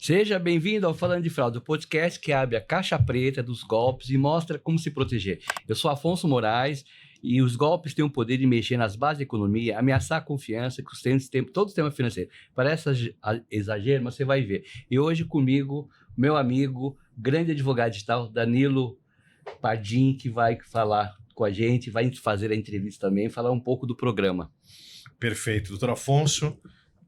Seja bem-vindo ao Falando de Fraude, o podcast que abre a caixa preta dos golpes e mostra como se proteger. Eu sou Afonso Moraes e os golpes têm o poder de mexer nas bases da economia, ameaçar a confiança que todo o sistema financeiro. Parece exagero, mas você vai ver. E hoje comigo, meu amigo, grande advogado digital, Danilo Pardim, que vai falar com a gente, vai fazer a entrevista também, falar um pouco do programa. Perfeito. Doutor Afonso,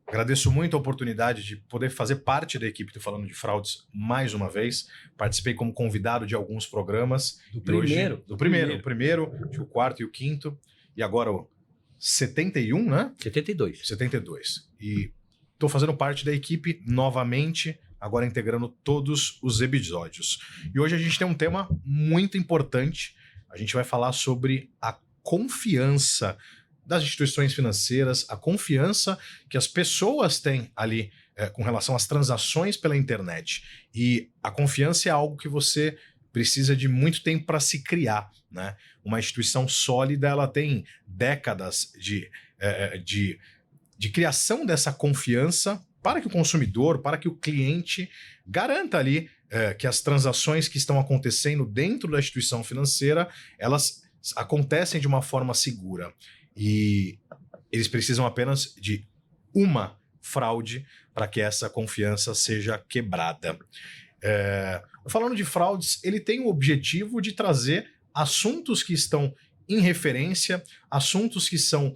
agradeço muito a oportunidade de poder fazer parte da equipe do Falando de Fraudes mais uma vez. Participei como convidado de alguns programas. Do primeiro? O primeiro, o quarto e o quinto. E agora o 71, né? 72. E estou fazendo parte da equipe novamente, agora integrando todos os episódios. E hoje a gente tem um tema muito importante. A gente vai falar sobre a confiança das instituições financeiras, a confiança que as pessoas têm ali com relação às transações pela internet. E a confiança é algo que você precisa de muito tempo para se criar, né? Uma instituição sólida, ela tem décadas de criação dessa confiança para que o consumidor, para que o cliente garanta ali que as transações que estão acontecendo dentro da instituição financeira, elas acontecem de uma forma segura. E eles precisam apenas de uma fraude para que essa confiança seja quebrada. Falando de fraudes, ele tem o objetivo de trazer assuntos que estão em referência, assuntos que são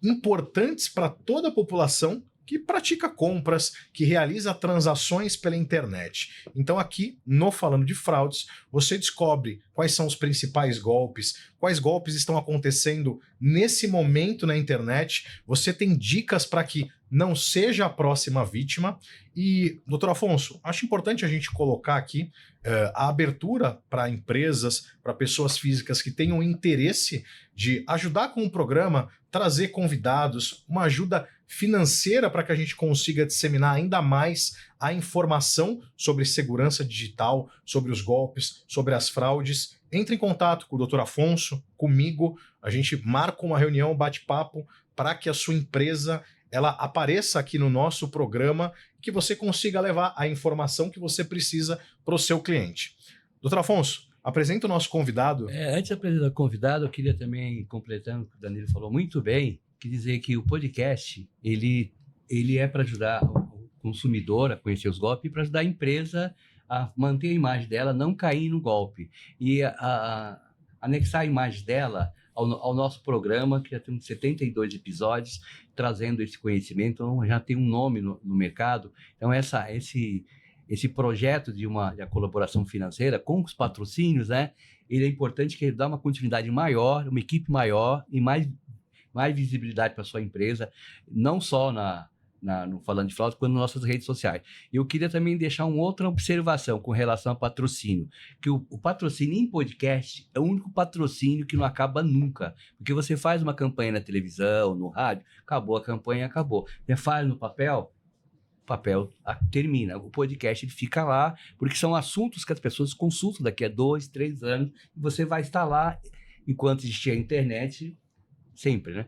importantes para toda a população que pratica compras, que realiza transações pela internet. Então aqui, no Falando de Fraudes, você descobre quais são os principais golpes, quais golpes estão acontecendo nesse momento na internet. Você tem dicas para que não seja a próxima vítima. E, doutor Afonso, acho importante a gente colocar aqui a abertura para empresas, para pessoas físicas que tenham interesse de ajudar com o programa, trazer convidados, uma ajuda financeira para que a gente consiga disseminar ainda mais a informação sobre segurança digital, sobre os golpes, sobre as fraudes. Entre em contato com o Dr. Afonso, comigo, a gente marca uma reunião, um bate-papo para que a sua empresa ela apareça aqui no nosso programa e que você consiga levar a informação que você precisa para o seu cliente. Doutor Afonso, apresenta o nosso convidado. Antes de apresentar o convidado, eu queria também, completando o que o Danilo falou muito bem, quer dizer que o podcast ele é para ajudar o consumidor a conhecer os golpes e para ajudar a empresa a manter a imagem dela, não cair no golpe. E anexar a imagem dela ao nosso programa, que já temos 72 episódios, trazendo esse conhecimento, então já tem um nome no mercado. Então esse projeto de colaboração financeira com os patrocínios, né, ele é importante que ele dá uma continuidade maior, uma equipe maior e mais visibilidade para a sua empresa, não só no Falando de Fraude, quanto nas nossas redes sociais. Eu queria também deixar uma outra observação com relação ao patrocínio, que o patrocínio em podcast é o único patrocínio que não acaba nunca, porque você faz uma campanha na televisão, no rádio, acabou a campanha, acabou. Você faz no papel, o papel termina. O podcast ele fica lá, porque são assuntos que as pessoas consultam daqui a 2, 3 anos, e você vai estar lá enquanto existir a internet, sempre, né?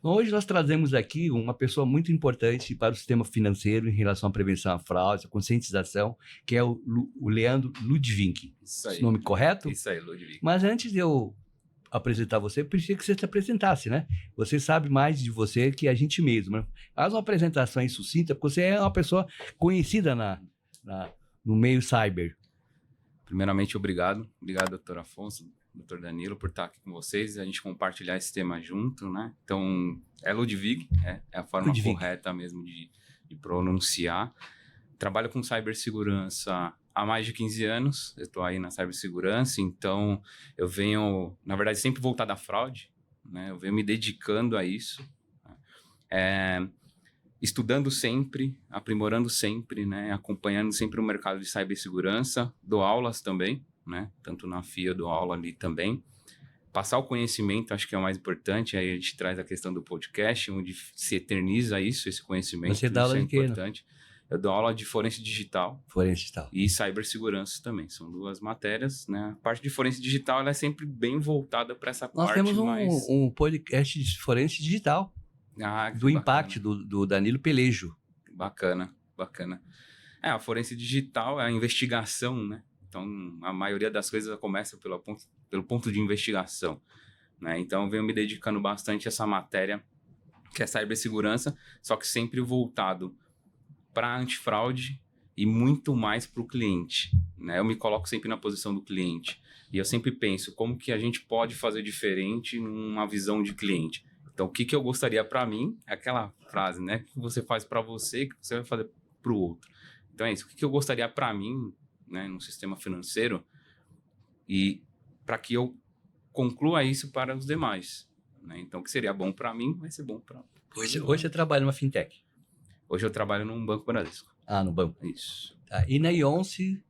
Hoje nós trazemos aqui uma pessoa muito importante para o sistema financeiro em relação à prevenção à fraude, à conscientização, que é o Leandro Ludwig. Isso aí. Esse nome correto? Isso aí, Ludwig. Mas antes de eu apresentar você, eu preciso que você se apresentasse, né? Você sabe mais de você que a gente mesmo, né? Faz uma apresentação aí sucinta, porque você é uma pessoa conhecida no meio cyber. Primeiramente, obrigado. Obrigado, doutor Afonso, doutor Danilo, por estar aqui com vocês e a gente compartilhar esse tema junto, né? Então, é Ludwig, é a forma correta mesmo de pronunciar. Trabalho com cibersegurança há mais de 15 anos, eu estou aí na cibersegurança, então eu venho, na verdade, sempre voltado à fraude, né? Eu venho me dedicando a isso, estudando sempre, aprimorando sempre, né? Acompanhando sempre o mercado de cibersegurança, dou aulas também, né? Tanto na FIA, dou aula ali também. Passar o conhecimento, acho que é o mais importante, aí a gente traz a questão do podcast, onde se eterniza esse conhecimento. Você dá aula de quê? Importante. Eu dou aula de forense digital. Forense digital. E cibersegurança também. São duas matérias, né? A parte de forense digital, ela é sempre bem voltada para essa Nós parte temos mais... um podcast de forense digital. Ah, do Impact, do Danilo Pelejo. Bacana. A forense digital é a investigação, né? Então, a maioria das coisas começa pelo ponto de investigação, né? Então, eu venho me dedicando bastante a essa matéria, que é cibersegurança, só que sempre voltado para antifraude e muito mais para o cliente, né? Eu me coloco sempre na posição do cliente e eu sempre penso como que a gente pode fazer diferente numa visão de cliente. Então, o que eu gostaria para mim, é aquela frase, né? O que você faz para você, o que você vai fazer para o outro. Então, é isso. O que eu gostaria para mim, né, no sistema financeiro, e para que eu conclua isso para os demais, né? Então, o que seria bom para mim, vai ser bom para... Hoje você trabalha numa fintech? Hoje eu trabalho num Banco Bradesco. Ah, no banco. Isso. Tá. E na Ionce?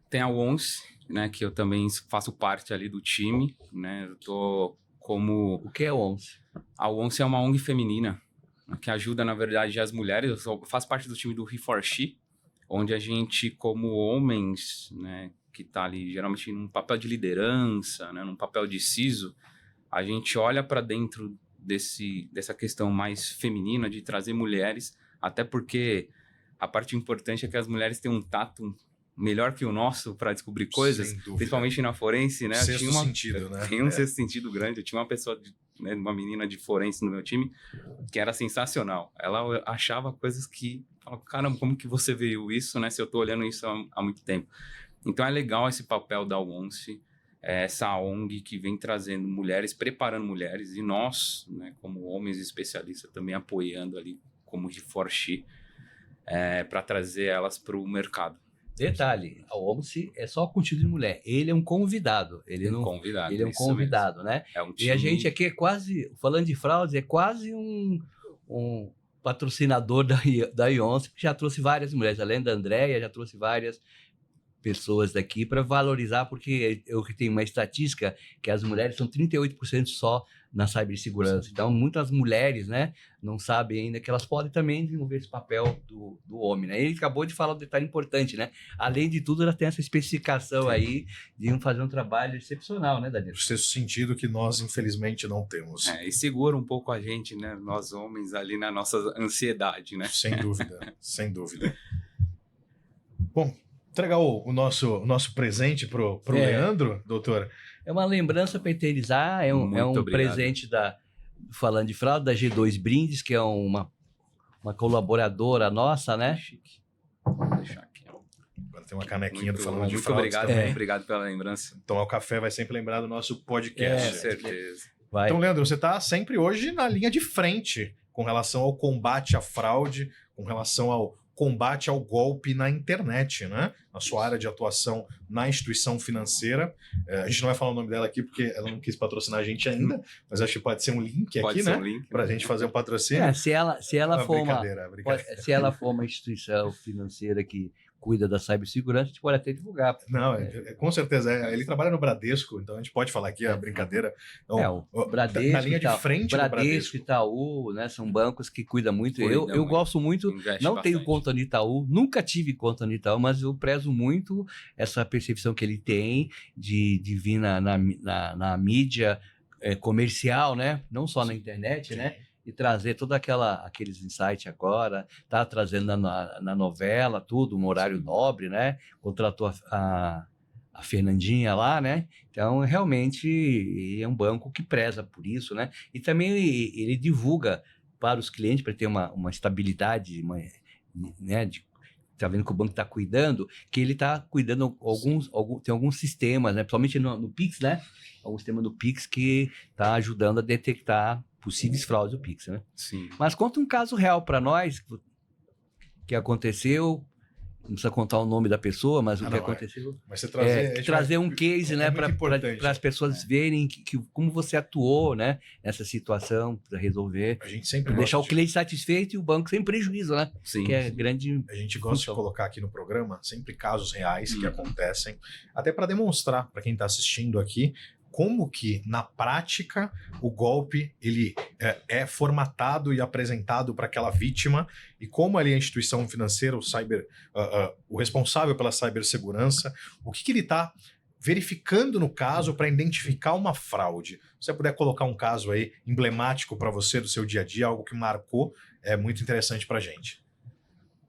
Tem a ONCE, né, que eu também faço parte ali do time, né? Eu tô como... O que é Ionce? A ONCE é uma ONG feminina, né, que ajuda, na verdade, as mulheres. Eu faço parte do time do He4She, onde a gente, como homens, né, que tá ali geralmente num papel de liderança, né, num papel de CISO, a gente olha para dentro dessa questão mais feminina de trazer mulheres, até porque a parte importante é que as mulheres têm um tato melhor que o nosso para descobrir coisas, principalmente na forense, né? Sexto sentido, né? Tem um sexto sentido grande. Eu tinha uma pessoa, né, uma menina de forense no meu time, que era sensacional. Ela achava coisas que... Falava, caramba, como que você viu isso, né? Se eu tô olhando isso há muito tempo. Então é legal esse papel da ONCE, essa ONG que vem trazendo mulheres, preparando mulheres, e nós, né, como homens especialistas, também apoiando ali, como He4She, para trazer elas para o mercado. Detalhe, a ONCE é só contido de mulher. Ele é um convidado. Ele é um convidado, né? É um time... E a gente aqui é quase, falando de fraude, é quase um patrocinador da Ionce, que já trouxe várias mulheres. Além da Andréia, já trouxe várias pessoas daqui para valorizar, porque eu tenho uma estatística que as mulheres são 38% só na cibersegurança. Então, muitas mulheres, né, não sabem ainda que elas podem também desenvolver esse papel do homem, né? Ele acabou de falar um detalhe importante, né? Além de tudo, ela tem essa especificação aí de fazer um trabalho excepcional, né, Danilo? O sexto sentido que nós, infelizmente, não temos. E segura um pouco a gente, né, nós homens, ali na nossa ansiedade, né? Sem dúvida, sem dúvida. Bom, entregar o nosso presente pro Leandro, doutor. É uma lembrança para eternizar, é um presente falando de fraude, da G2 Brindes, que é uma colaboradora nossa, né? Chique. Vou deixar aqui. Agora tem uma canequinha do Falando de Fraude. Muito obrigado, obrigado pela lembrança. Tomar o café vai sempre lembrar do nosso podcast. Com certeza. Vai. Então, Leandro, você está sempre hoje na linha de frente com relação ao combate à fraude, com relação ao combate ao golpe na internet, né? Na sua área de atuação na instituição financeira. A gente não vai falar o nome dela aqui porque ela não quis patrocinar a gente ainda, mas acho que pode ser um link aqui, né? Para a gente fazer um patrocínio. Se ela for uma instituição financeira que cuida da cibersegurança, a gente pode até divulgar. Não, com certeza. Ele trabalha no Bradesco, então a gente pode falar aqui a brincadeira. Então, o Bradesco, na linha de frente Bradesco, do Bradesco. Itaú, né, são bancos que cuidam muito. Eu gosto muito, não tenho conta no Itaú, nunca tive conta no Itaú, mas eu prezo muito essa percepção que ele tem de vir na mídia comercial, né? Não só na internet, né? E trazer todo aqueles insights agora, tá trazendo na novela, tudo, um horário nobre, né? Contratou a Fernandinha lá, né? Então, realmente, é um banco que preza por isso, né? E também ele divulga para os clientes, para ter uma estabilidade, né? Tá vendo que o banco está cuidando, que ele está cuidando tem alguns sistemas, né? Principalmente no Pix, né? Algum sistema do Pix que está ajudando a detectar possíveis fraudes do Pix, né? Sim. Mas conta um caso real para nós que aconteceu. Não precisa contar o nome da pessoa, mas o que aconteceu. Mas você trazer um case, né, para as pessoas verem como você atuou, né, nessa situação para resolver. A gente sempre deixar o cliente satisfeito e o banco sem prejuízo, né? Sim. Que é grande. A gente gosta de colocar aqui no programa sempre casos reais que acontecem, até para demonstrar para quem está assistindo aqui como que, na prática, o golpe ele é formatado e apresentado para aquela vítima e como ali a instituição financeira, o responsável pela cibersegurança, o que ele está verificando no caso para identificar uma fraude. Se você puder colocar um caso aí emblemático para você do seu dia a dia, algo que marcou, é muito interessante para a gente.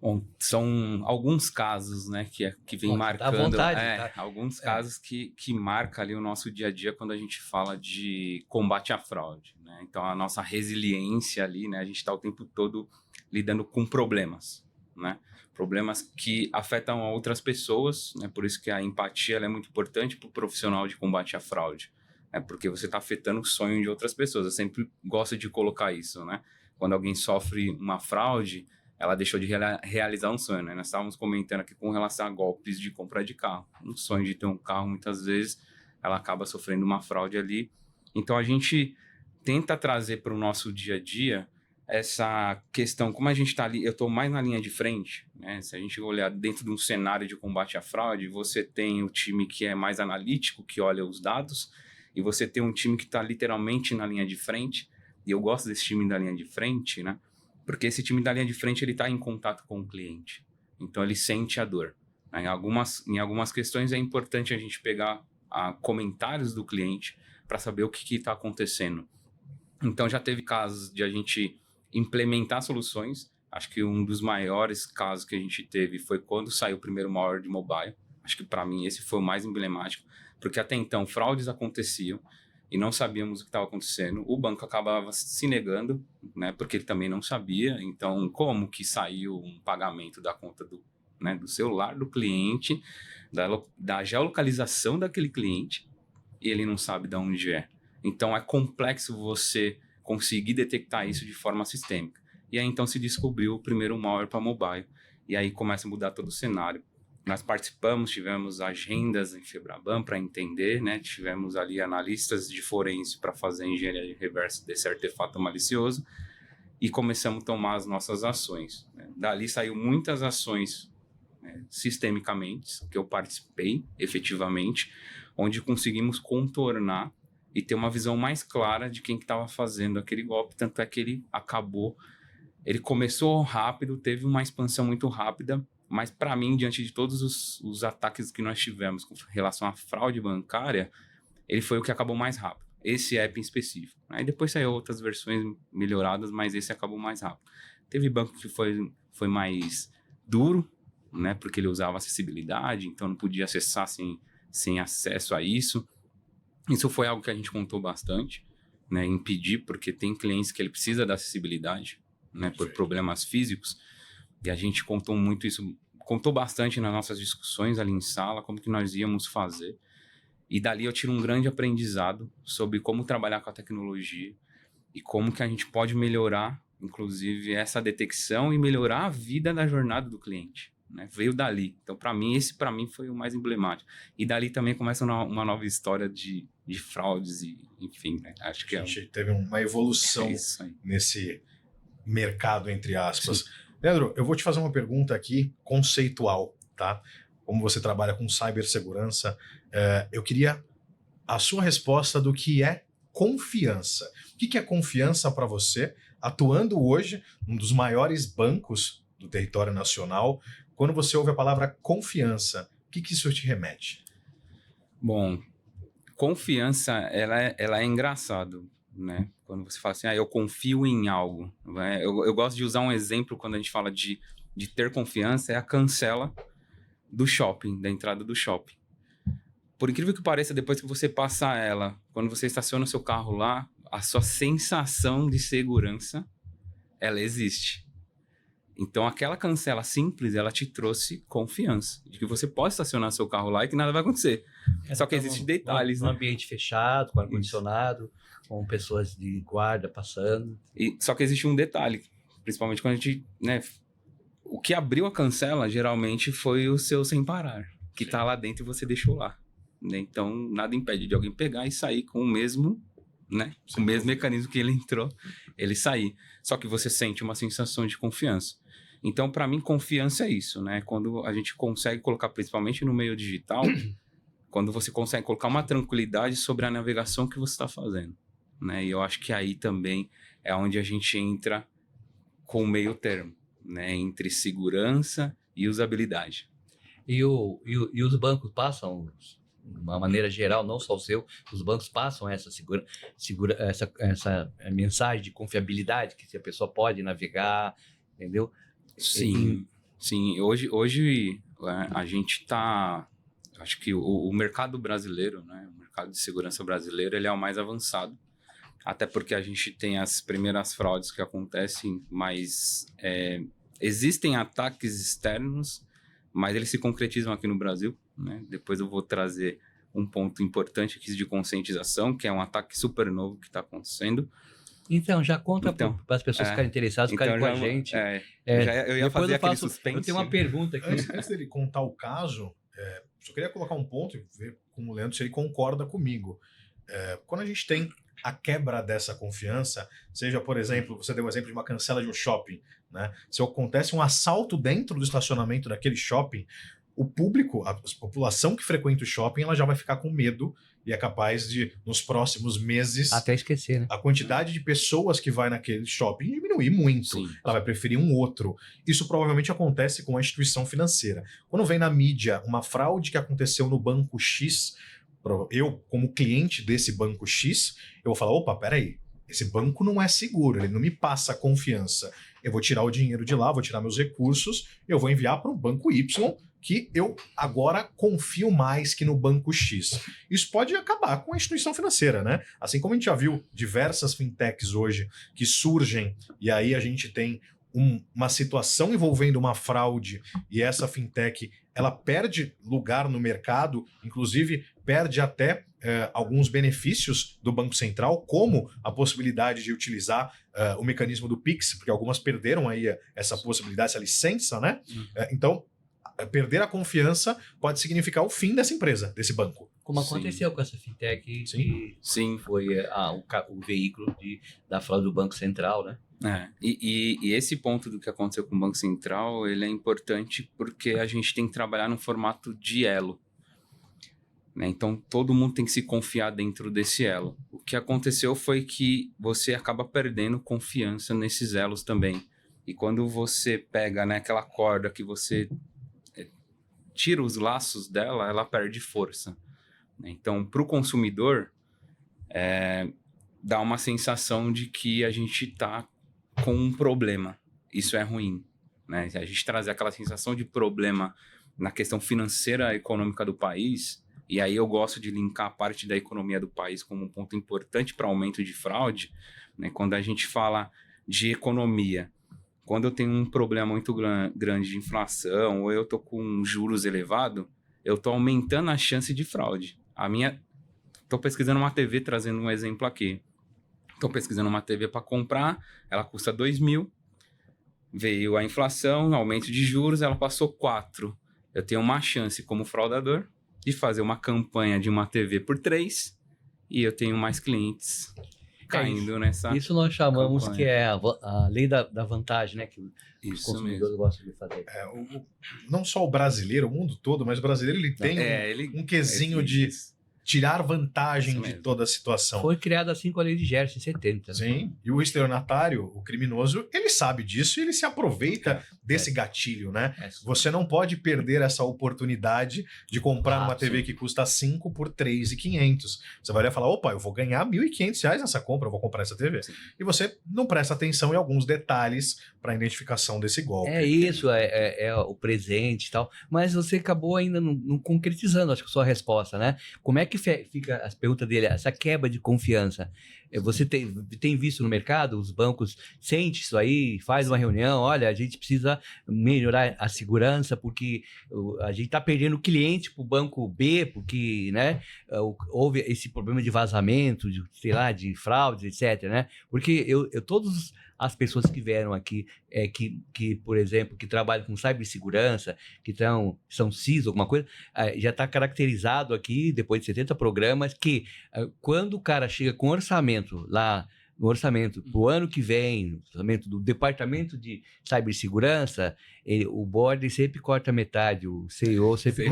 Bom, são alguns casos, né, que vem marcando, tá à vontade, tá? Alguns casos que marcam ali o nosso dia a dia quando a gente fala de combate à fraude, né? Então, a nossa resiliência ali, né, a gente está o tempo todo lidando com problemas, né? Problemas que afetam outras pessoas, né? Por isso que a empatia ela é muito importante para o profissional de combate à fraude, né? Porque você está afetando o sonho de outras pessoas. Eu sempre gosto de colocar isso, né? Quando alguém sofre uma fraude, ela deixou de realizar um sonho, né? Nós estávamos comentando aqui com relação a golpes de compra de carro. Um sonho de ter um carro, muitas vezes, ela acaba sofrendo uma fraude ali. Então, a gente tenta trazer para o nosso dia a dia essa questão, como a gente está ali, eu estou mais na linha de frente, né? Se a gente olhar dentro de um cenário de combate à fraude, você tem o time que é mais analítico, que olha os dados, e você tem um time que está literalmente na linha de frente, e eu gosto desse time da linha de frente, né? Porque esse time da linha de frente, ele está em contato com o cliente. Então, ele sente a dor, né? Em algumas questões, é importante a gente pegar comentários do cliente para saber o que está acontecendo. Então, já teve casos de a gente implementar soluções. Acho que um dos maiores casos que a gente teve foi quando saiu o primeiro malware de mobile. Acho que, para mim, esse foi o mais emblemático, porque até então, fraudes aconteciam e não sabíamos o que estava acontecendo. O banco acabava se negando, né, porque ele também não sabia. Então, como que saiu um pagamento da conta do celular do cliente, da geolocalização daquele cliente, e ele não sabe de onde é? Então, é complexo você conseguir detectar isso de forma sistêmica. E aí, então, se descobriu o primeiro malware para mobile. E aí começa a mudar todo o cenário. Nós participamos, tivemos agendas em Febraban para entender, né? Tivemos ali analistas de forense para fazer engenharia reversa desse artefato malicioso e começamos a tomar as nossas ações, né? Dali saiu muitas ações, né, sistemicamente, que eu participei efetivamente, onde conseguimos contornar e ter uma visão mais clara de quem que estava fazendo aquele golpe. Tanto é que ele começou rápido, teve uma expansão muito rápida, mas para mim, diante de todos os ataques que nós tivemos com relação à fraude bancária, ele foi o que acabou mais rápido, esse app em específico. Aí depois saiu outras versões melhoradas, mas esse acabou mais rápido. Teve banco que foi mais duro, né, porque ele usava acessibilidade, então não podia acessar sem acesso a isso. Isso foi algo que a gente contou bastante, né, impedir, porque tem clientes que ele precisa da acessibilidade, né, por problemas físicos, e a gente contou bastante nas nossas discussões ali em sala, como que nós íamos fazer, e dali eu tiro um grande aprendizado sobre como trabalhar com a tecnologia e como que a gente pode melhorar, inclusive, essa detecção e melhorar a vida da jornada do cliente, né? Veio dali. Então, esse foi o mais emblemático. E dali também começa uma nova história de fraudes e, enfim, né? Acho que a gente teve uma evolução nesse mercado, entre aspas. Sim. Leandro, eu vou te fazer uma pergunta aqui conceitual, tá? Como você trabalha com cibersegurança, eu queria a sua resposta do que é confiança. O que é confiança para você, atuando hoje num dos maiores bancos do território nacional? Quando você ouve a palavra confiança, o que isso te remete? Bom, confiança, ela é engraçado, né? Quando você fala assim, eu confio em algo. Né? Eu gosto de usar um exemplo quando a gente fala de ter confiança, é a cancela do shopping, da entrada do shopping. Por incrível que pareça, depois que você passa ela, quando você estaciona o seu carro lá, a sua sensação de segurança, ela existe. Então, aquela cancela simples, ela te trouxe confiança de que você pode estacionar seu carro lá e que nada vai acontecer. Só que existem detalhes. Um ambiente fechado, com ar-condicionado, com pessoas de guarda passando. Só que existe um detalhe, principalmente quando a gente... né, o que abriu a cancela, geralmente, foi o seu sem parar, que está lá dentro e você deixou lá. Né? Então, nada impede de alguém pegar e sair com o mesmo... né? Com o mesmo mecanismo que ele entrou, ele sair. Só que você sente uma sensação de confiança. Então, para mim, confiança é isso, né? Quando a gente consegue colocar, principalmente no meio digital, quando você consegue colocar uma tranquilidade sobre a navegação que você está fazendo, né? E eu acho que aí também é onde a gente entra com o meio termo, né? Entre segurança e usabilidade. E os bancos passam... de uma maneira geral, não só o seu, os bancos passam essa mensagem de confiabilidade, que se a pessoa pode navegar, entendeu? Sim, Sim, hoje a gente está... Acho que o mercado brasileiro, né, o mercado de segurança brasileiro, ele é o mais avançado. Até porque a gente tem as primeiras fraudes que acontecem, mas existem ataques externos, mas eles se concretizam aqui no Brasil, né? Depois eu vou trazer um ponto importante aqui de conscientização, que é um ataque super novo que está acontecendo. Então, já conta para as pessoas ficarem interessadas, ficarem com a gente. Eu ia fazer aquele suspense. Eu tenho uma pergunta aqui. Antes dele contar o caso, só queria colocar um ponto e ver com o Leandro se ele concorda comigo. Quando a gente tem a quebra dessa confiança, seja, por exemplo, você deu um exemplo de uma cancela de um shopping, né? Se acontece um assalto dentro do estacionamento daquele shopping, o público, a população que frequenta o shopping, ela já vai ficar com medo e é capaz de, nos próximos meses, até esquecer, né? A quantidade de pessoas que vai naquele shopping diminuir muito. Sim. Ela vai preferir um outro. Isso provavelmente acontece com a instituição financeira. Quando vem na mídia uma fraude que aconteceu no banco X, eu, como cliente desse banco X, eu vou falar, opa, peraí, esse banco não é seguro, ele não me passa confiança. Eu vou tirar o dinheiro de lá, vou tirar meus recursos, eu vou enviar para o banco Y, que eu agora confio mais que no banco X. Isso pode acabar com a instituição financeira, né? Assim como a gente já viu diversas fintechs hoje que surgem, e aí a gente tem uma situação envolvendo uma fraude, e essa fintech ela perde lugar no mercado, inclusive perde até alguns benefícios do Banco Central, como a possibilidade de utilizar o mecanismo do Pix, porque algumas perderam aí essa possibilidade, essa licença, né? Então, perder a confiança pode significar o fim dessa empresa, desse banco. Como aconteceu com essa fintech, Sim. Foi o veículo da fraude do Banco Central, né? E esse ponto do que aconteceu com o Banco Central, ele é importante porque a gente tem que trabalhar no formato de elo, né? Então, todo mundo tem que se confiar dentro desse elo. O que aconteceu foi que você acaba perdendo confiança nesses elos também. E quando você pega, né, aquela corda que você tira os laços dela, ela perde força. Então, para o consumidor, dá uma sensação de que a gente está com um problema. Isso é ruim, né? A gente trazer aquela sensação de problema na questão financeira e econômica do país, e aí eu gosto de linkar a parte da economia do país como um ponto importante para aumento de fraude, né? Quando a gente fala de economia, quando eu tenho um problema muito grande de inflação, ou eu estou com juros elevados, eu estou aumentando a chance de fraude. Estou pesquisando uma TV, trazendo um exemplo aqui. Estou pesquisando uma TV para comprar, ela custa 2.000, veio a inflação, aumento de juros, ela passou 4. Eu tenho uma chance como fraudador de fazer uma campanha de uma TV por 3 e eu tenho mais clientes caindo nessa. Isso nós chamamos campanha. Que é a lei da vantagem, né? Que os consumidores gostam de fazer. Não só o brasileiro, o mundo todo, mas o brasileiro ele tem um quesinho de tirar vantagem de toda a situação. Foi criada assim com a lei de Gerson em 70. Sim, e o estelionatário, o criminoso, ele sabe disso e ele se aproveita desse gatilho, né? Você não pode perder essa oportunidade de comprar uma TV que custa 5 por 3.500. Você vai olhar e falar, opa, eu vou ganhar R$1.500 nessa compra, eu vou comprar essa TV. Sim. E você não presta atenção em alguns detalhes para a identificação desse golpe. Isso, é o presente e tal. Mas você acabou ainda não concretizando, acho que a sua resposta, né? Como é que fica a pergunta dele, essa quebra de confiança? Você tem visto no mercado, os bancos sentem isso aí, faz uma reunião, olha, a gente precisa melhorar a segurança porque a gente está perdendo cliente para o banco B, porque, né, houve esse problema de vazamento, de fraudes, etc, né? Porque todas as pessoas que vieram aqui, que, por exemplo, que trabalham com cibersegurança, que são CIS, alguma coisa, já está caracterizado aqui, depois de 70 programas, que quando o cara chega com orçamento lá, no orçamento para o ano que vem, no orçamento do Departamento de Cibersegurança, o board sempre corta metade, o CEO sempre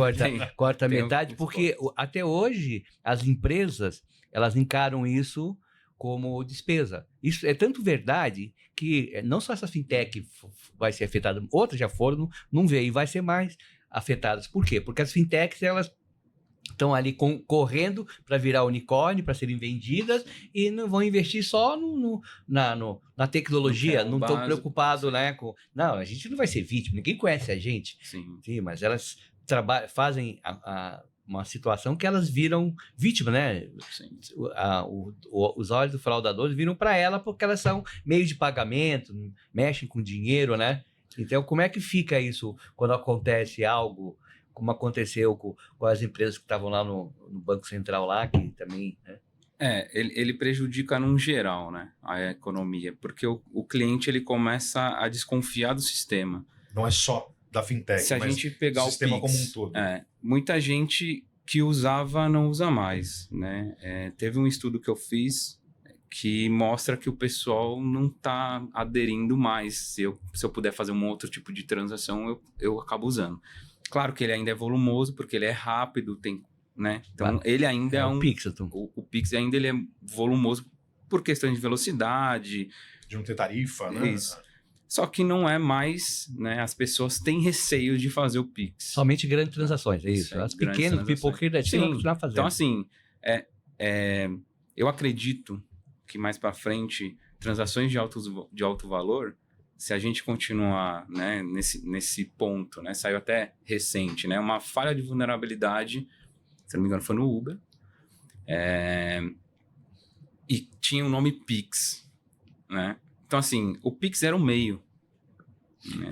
corta metade, porque até hoje as empresas, elas encaram isso como despesa. Isso é tanto verdade que não só essa fintech vai ser afetada, outras já foram, não veio e vai ser mais afetadas. Por quê? Porque as fintechs, elas estão ali correndo para virar unicórnio, para serem vendidas, e não vão investir só na tecnologia, não estão preocupados, né? Não, a gente não vai ser vítima, ninguém conhece a gente. Sim, mas elas fazem uma situação que elas viram vítima, né? Os olhos do fraudador viram para ela porque elas são meio de pagamento, mexem com dinheiro, né? Então, como é que fica isso quando acontece algo, como aconteceu com as empresas que estavam lá no Banco Central lá, que também... Né? Ele prejudica num geral, né, a economia, porque o cliente ele começa a desconfiar do sistema. Não é só da fintech, se a gente pegar o sistema Pix, como um todo. Muita gente que usava não usa mais, né? Teve um estudo que eu fiz que mostra que o pessoal não está aderindo mais. Se eu puder fazer um outro tipo de transação, eu acabo usando. Claro que ele ainda é volumoso, porque ele é rápido, né? Então, ele ainda é um... Pix, o Pix ainda ele é volumoso por questão de velocidade. De não ter tarifa, né? Isso. Só que não é mais, né? As pessoas têm receio de fazer o Pix. Somente grandes transações, é isso. As pequenas, pipoqueiras, vão continuar fazendo. Então, assim, eu acredito que mais para frente, transações de alto valor, se a gente continuar, né, nesse ponto, né, saiu até recente, né, uma falha de vulnerabilidade, se não me engano foi no Uber, e tinha o nome Pix, né? Então, assim, o Pix era um meio,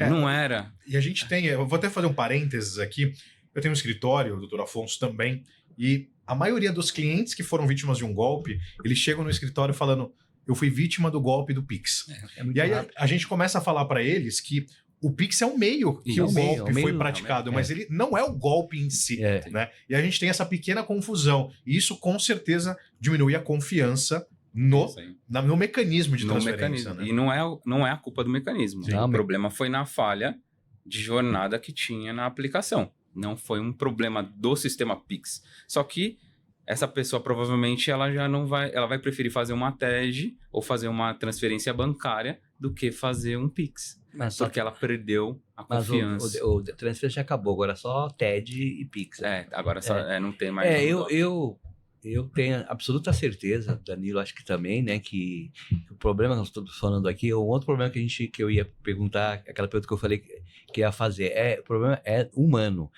não era... E a gente tem, eu vou até fazer um parênteses aqui, eu tenho um escritório, o Dr. Afonso também, e a maioria dos clientes que foram vítimas de um golpe, eles chegam no escritório falando, eu fui vítima do golpe do Pix. E aí a gente começa a falar para eles que o Pix é um meio que o golpe foi praticado, mas ele não é o golpe em si. Né? E a gente tem essa pequena confusão. E isso com certeza diminui a confiança no mecanismo de transferência. Né? E não é a culpa do mecanismo. O problema foi na falha de jornada que tinha na aplicação. Não foi um problema do sistema Pix. Só que essa pessoa provavelmente ela vai preferir fazer uma TED ou fazer uma transferência bancária do que fazer um Pix. Porque ela perdeu a confiança. O transferência acabou, agora só TED e Pix. Agora não tem mais... Eu tenho absoluta certeza, Danilo, acho que também, né, que o problema que nós estamos falando aqui, um outro problema que eu ia perguntar, aquela pergunta que eu falei que ia fazer, o problema é humano,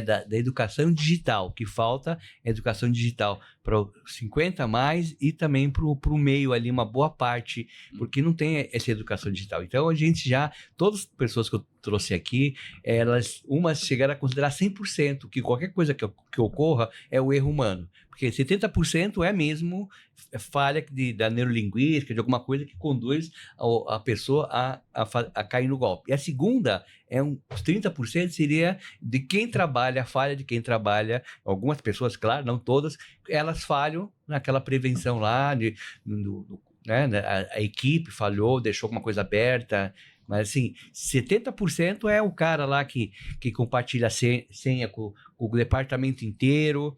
da educação digital, que falta educação digital para 50 a mais e também para o meio ali, uma boa parte, porque não tem essa educação digital. Então, a gente todas as pessoas que eu trouxe aqui, umas chegaram a considerar 100% que qualquer coisa que ocorra é o erro humano. Porque 70% é mesmo falha da neurolinguística, de alguma coisa que conduz a pessoa a cair no golpe. E a segunda, os 30% seria de quem trabalha, a falha de quem trabalha. Algumas pessoas, claro, não todas, elas falham naquela prevenção lá, né, a equipe falhou, deixou alguma coisa aberta. Mas, assim, 70% é o cara lá que compartilha a senha com o departamento inteiro,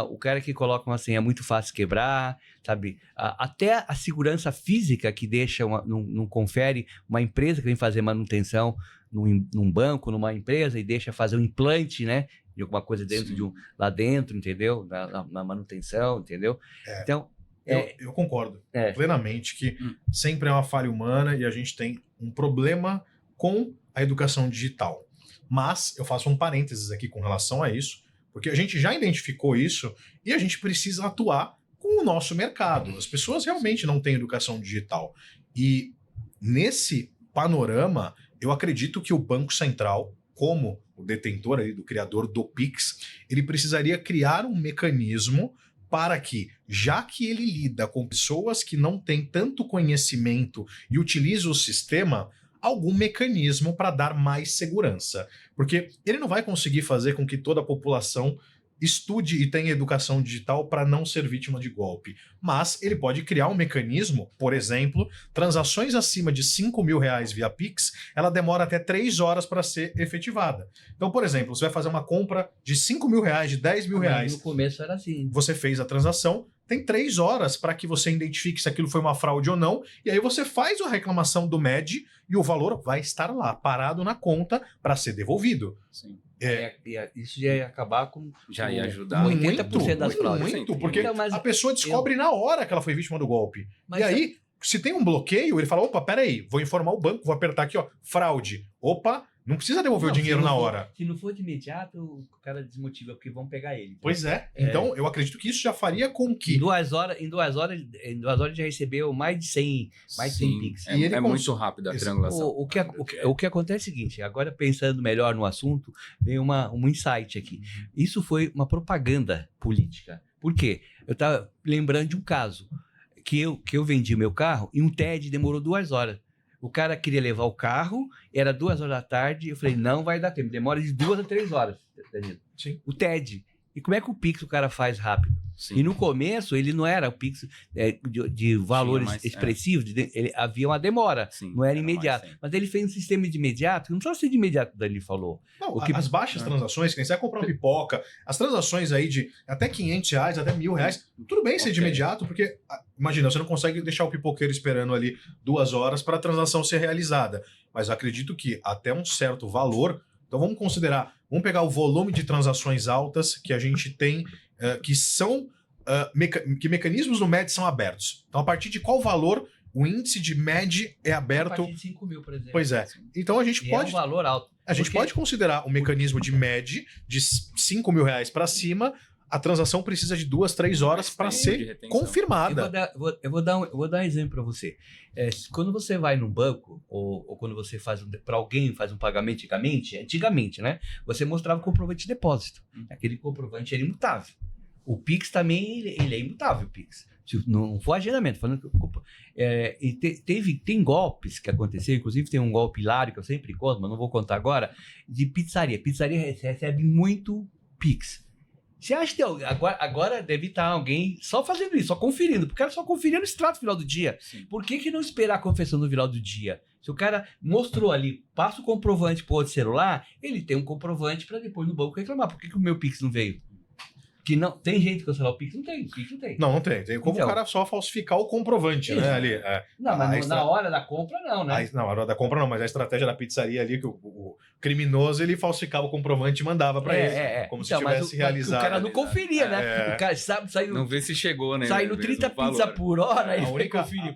o cara que coloca uma senha muito fácil de quebrar, sabe? Até a segurança física que deixa, não confere uma empresa que vem fazer manutenção num banco, numa empresa, e deixa fazer um implante, né? De alguma coisa dentro lá dentro, entendeu? Na manutenção, entendeu? Então... Eu concordo plenamente que sempre é uma falha humana e a gente tem um problema com a educação digital. Mas eu faço um parênteses aqui com relação a isso, porque a gente já identificou isso e a gente precisa atuar com o nosso mercado. As pessoas realmente não têm educação digital. E nesse panorama, eu acredito que o Banco Central, como o detentor ali, do criador do Pix, ele precisaria criar um mecanismo para que, já que ele lida com pessoas que não têm tanto conhecimento e utiliza o sistema, algum mecanismo para dar mais segurança. Porque ele não vai conseguir fazer com que toda a população estude e tenha educação digital para não ser vítima de golpe. Mas ele pode criar um mecanismo, por exemplo, transações acima de R$5.000 via Pix, ela demora até 3 horas para ser efetivada. Então, por exemplo, você vai fazer uma compra de R$5.000, de R$10.000. No começo era assim. Você fez a transação, tem 3 horas para que você identifique se aquilo foi uma fraude ou não, e aí você faz a reclamação do MED e o valor vai estar lá, parado na conta para ser devolvido. Sim. Isso já ia acabar com... Já ia ajudar. 80% das fraudes. Muito, porque Então, mas a pessoa descobre na hora que ela foi vítima do golpe. Mas e aí, se tem um bloqueio, ele fala, opa, peraí, vou informar o banco, vou apertar aqui, ó, fraude. Opa, não precisa devolver o dinheiro na hora. Se não for de imediato, o cara desmotiva, porque vão pegar ele. Pois é. Então, eu acredito que isso já faria com que... Em 2 horas ele já recebeu mais de 100 Pix. E ele É muito rápido a triangulação. O que acontece é o seguinte, agora pensando melhor no assunto, veio um insight aqui. Isso foi uma propaganda política. Por quê? Eu estava lembrando de um caso, que eu vendi meu carro e um TED demorou 2 horas. O cara queria levar o carro, era 2 horas da tarde, eu falei, não vai dar tempo, demora de 2 a 3 horas, Danilo. Sim. O TED. E como é que o Pix o cara faz rápido? Sim. E no começo, ele não era o Pix de valores expressivos, havia uma demora, Sim, não era era imediato. mais Mas ele fez um sistema de imediato, não precisa ser de imediato, o Danilo falou. Não, as baixas transações, que nem você vai comprar uma pipoca, as transações aí de até R$500, até R$1.000, tudo bem ser de imediato, porque, imagina, você não consegue deixar o pipoqueiro esperando ali 2 horas para a transação ser realizada. Mas eu acredito que até um certo valor, então vamos pegar o volume de transações altas que a gente tem, que são, que mecanismos no MED são abertos. Então, a partir de qual valor o índice de MED é aberto? A partir de 5 mil, por exemplo. Pois é. Então, a gente pode... É um valor alto. A gente pode considerar um mecanismo de MED de R$5.000 para cima, a transação precisa de 2, 3 horas para ser confirmada. Eu vou dar um exemplo para você. Quando você vai num banco, ou quando você para alguém faz um pagamento antigamente, né? Você mostrava o comprovante de depósito. Aquele comprovante era imutável. O Pix também ele é imutável, o Pix. Não foi agendamento. Tem golpes que aconteceram, inclusive tem um golpe hilário que eu sempre conto, mas não vou contar agora, de pizzaria. Pizzaria recebe muito Pix. Você acha que agora deve estar alguém só fazendo isso, só conferindo, porque o cara só conferia no extrato final do dia. Sim. Por que não esperar a confissão no final do dia? Se o cara mostrou ali, passa o comprovante para o outro celular, ele tem um comprovante para depois no banco reclamar. Por que o meu Pix não veio? Que não, tem gente que cancelar o Pix? Não tem, o Pix não tem. Não tem. Tem como o cara só falsificar o comprovante, né? Ali, não, mas na hora da compra não, né? Na hora da compra não, mas a estratégia da pizzaria ali, que o criminoso, ele falsificava o comprovante e mandava para ele. Como se tivesse realizado. O cara não conferia, né? O cara sabe, sai não vê se chegou, né? Sai no 30 pizza por hora.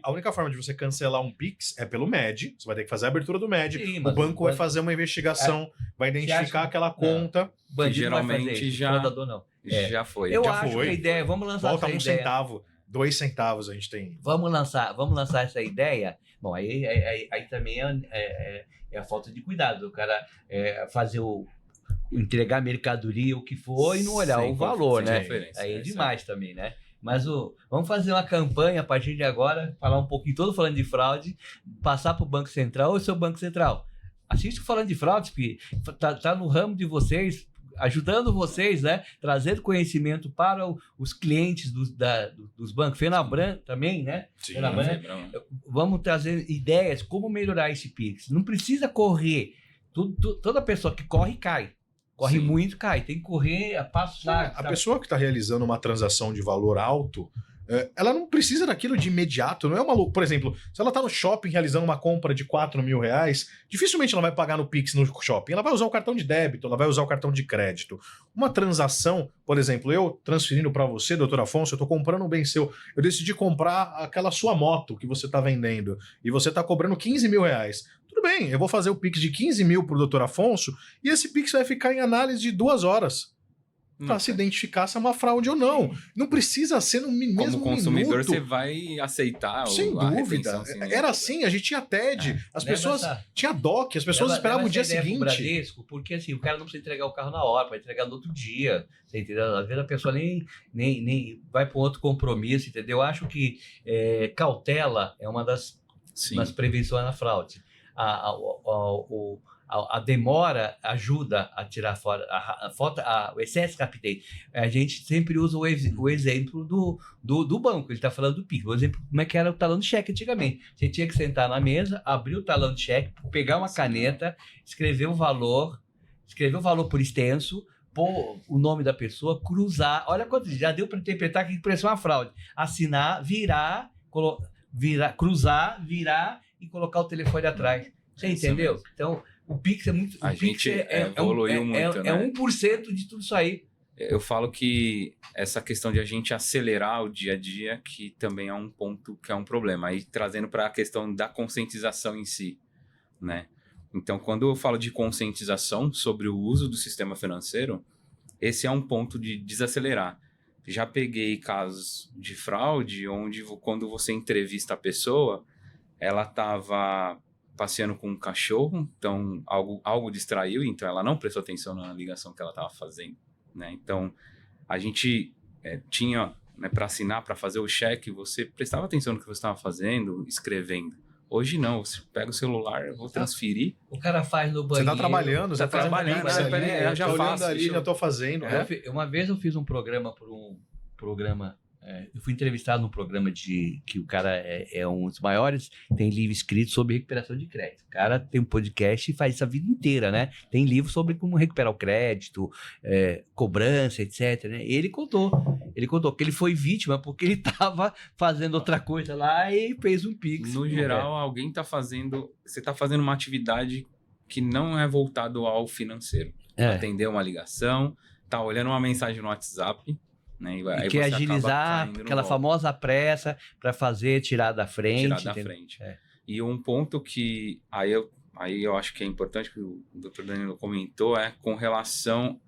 A única forma de você cancelar um Pix é pelo MED. Você vai ter que fazer a abertura do MED. Sim, o banco vai fazer uma investigação, vai identificar aquela conta. Bandido geralmente vai fazer, já... não. Já foi. Eu já acho foi. que a ideia, vamos lançar Volta essa 1 ideia. centavo, 2 centavos a gente tem. Vamos lançar essa ideia. Bom, aí também é a falta de cuidado. O cara fazer entregar a mercadoria, o que for, e não olhar o valor, né? Aí é demais também, né? Mas vamos fazer uma campanha a partir de agora, falar um pouquinho, todo falando de fraude, passar para o Banco Central. Ô, seu Banco Central, assiste falando de fraude, porque tá no ramo de vocês, ajudando vocês, né? Trazendo conhecimento para os clientes dos bancos. Fenabran também, né? Sim, Fenabran, vamos trazer ideias como melhorar esse Pix. Não precisa correr. Toda pessoa que corre, cai. Corre Sim. muito, cai. Tem que correr a passo largo. A pessoa que está realizando uma transação de valor alto, ela não precisa daquilo de imediato, não é uma loucura. Por exemplo, se ela está no shopping realizando uma compra de R$4.000, dificilmente ela vai pagar no Pix no shopping. Ela vai usar o cartão de débito, ela vai usar o cartão de crédito. Uma transação, por exemplo, eu transferindo para você, doutor Afonso, eu estou comprando um bem seu, eu decidi comprar aquela sua moto que você está vendendo e você está cobrando R$15.000. Tudo bem, eu vou fazer o Pix de 15 mil para o doutor Afonso e esse Pix vai ficar em análise de 2 horas. Para se identificar se é uma fraude ou não. Não precisa ser no mesmo minuto. Como consumidor, você vai aceitar sem dúvida. Era assim, a gente tinha TED, as pessoas tinha DOC, as pessoas esperavam o dia seguinte. Bradesco, porque assim, o cara não precisa entregar o carro na hora, vai entregar no outro dia. Você entendeu? Às vezes a pessoa nem vai para outro compromisso, entendeu? Eu acho que cautela é uma das prevenções na fraude. A demora ajuda a tirar fora o excesso captei. A gente sempre usa o exemplo do banco. Ele está falando do PIX. O exemplo, como é que era o talão de cheque antigamente. Você tinha que sentar na mesa, abrir o talão de cheque, pegar uma caneta, escrever o valor por extenso, pôr o nome da pessoa, cruzar. Olha quanto já deu para interpretar que parecia uma fraude. Assinar, virar, cruzar, virar e colocar o telefone atrás. Você entendeu? Então, O Pix é muito... A gente evoluiu muito, né? É 1% de tudo isso aí. Eu falo que essa questão de a gente acelerar o dia a dia, que também é um ponto que é um problema. Aí trazendo para a questão da conscientização em si, né? Então, quando eu falo de conscientização sobre o uso do sistema financeiro, esse é um ponto de desacelerar. Já peguei casos de fraude onde quando você entrevista a pessoa, ela estava passeando com um cachorro, então algo distraiu, então ela não prestou atenção na ligação que ela estava fazendo, né? Então, a gente tinha, né, para assinar, para fazer o cheque, você prestava atenção no que você estava fazendo, escrevendo. Hoje não, você pega o celular, eu vou transferir. O cara faz no banheiro. Você tá trabalhando, tá trabalhando, eu já faço ali, já tô fazendo. Uma vez eu fiz um programa eu fui entrevistado num programa que o cara é um dos maiores, tem livro escrito sobre recuperação de crédito. O cara tem um podcast e faz isso a vida inteira, né? Tem livro sobre como recuperar o crédito, cobrança, etc. Né? Ele contou que ele foi vítima porque ele estava fazendo outra coisa lá e fez um Pix. No geral, alguém tá fazendo... Você tá fazendo uma atividade que não é voltado ao financeiro. Atender uma ligação, tá olhando uma mensagem no WhatsApp... Né? E quer agilizar aquela famosa pressa para tirar da frente. E um ponto que aí eu acho que é importante que o Dr. Danilo comentou é com relação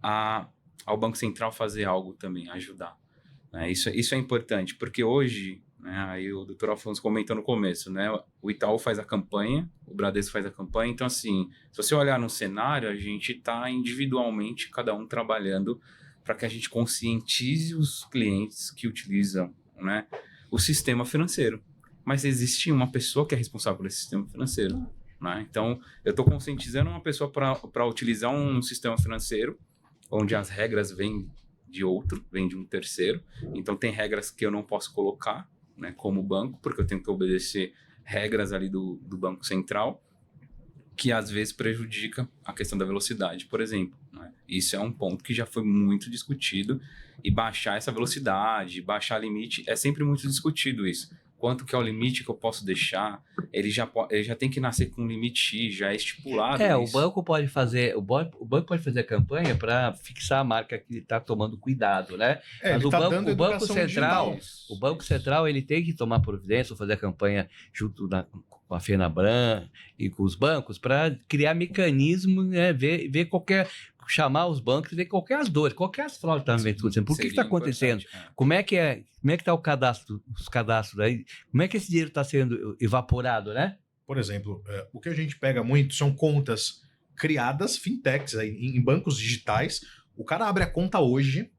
ao Banco Central fazer algo também, ajudar. Né? Isso é importante, porque hoje, né, aí o Dr. Afonso comentou no começo, né, o Itaú faz a campanha, o Bradesco faz a campanha, então assim, se você olhar no cenário, a gente está individualmente, cada um trabalhando para que a gente conscientize os clientes que utilizam, né, o sistema financeiro. Mas existe uma pessoa que é responsável por esse sistema financeiro. Né? Então, eu estou conscientizando uma pessoa para utilizar um sistema financeiro onde as regras vêm de um terceiro. Então, tem regras que eu não posso colocar, né, como banco, porque eu tenho que obedecer regras ali do Banco Central, que às vezes prejudica a questão da velocidade, por exemplo. Né? Isso é um ponto que já foi muito discutido, e baixar essa velocidade, baixar limite, é sempre muito discutido isso. Quanto que é o limite que eu posso deixar? Ele já tem que nascer com um limite X, já é estipulado. O banco pode fazer a campanha para fixar a marca que está tomando cuidado, né? Mas o Banco Central ele tem que tomar providência, fazer a campanha junto com a FENABRAN e com os bancos para criar mecanismo, né? Ver chamar os bancos e ver qual que é as dores, qual que é as fraudes que estão acontecendo, por que está acontecendo, como é que está os cadastros aí, como é que esse dinheiro está sendo evaporado, né? Por exemplo, o que a gente pega muito são contas criadas, fintechs, em bancos digitais. O cara abre a conta hoje,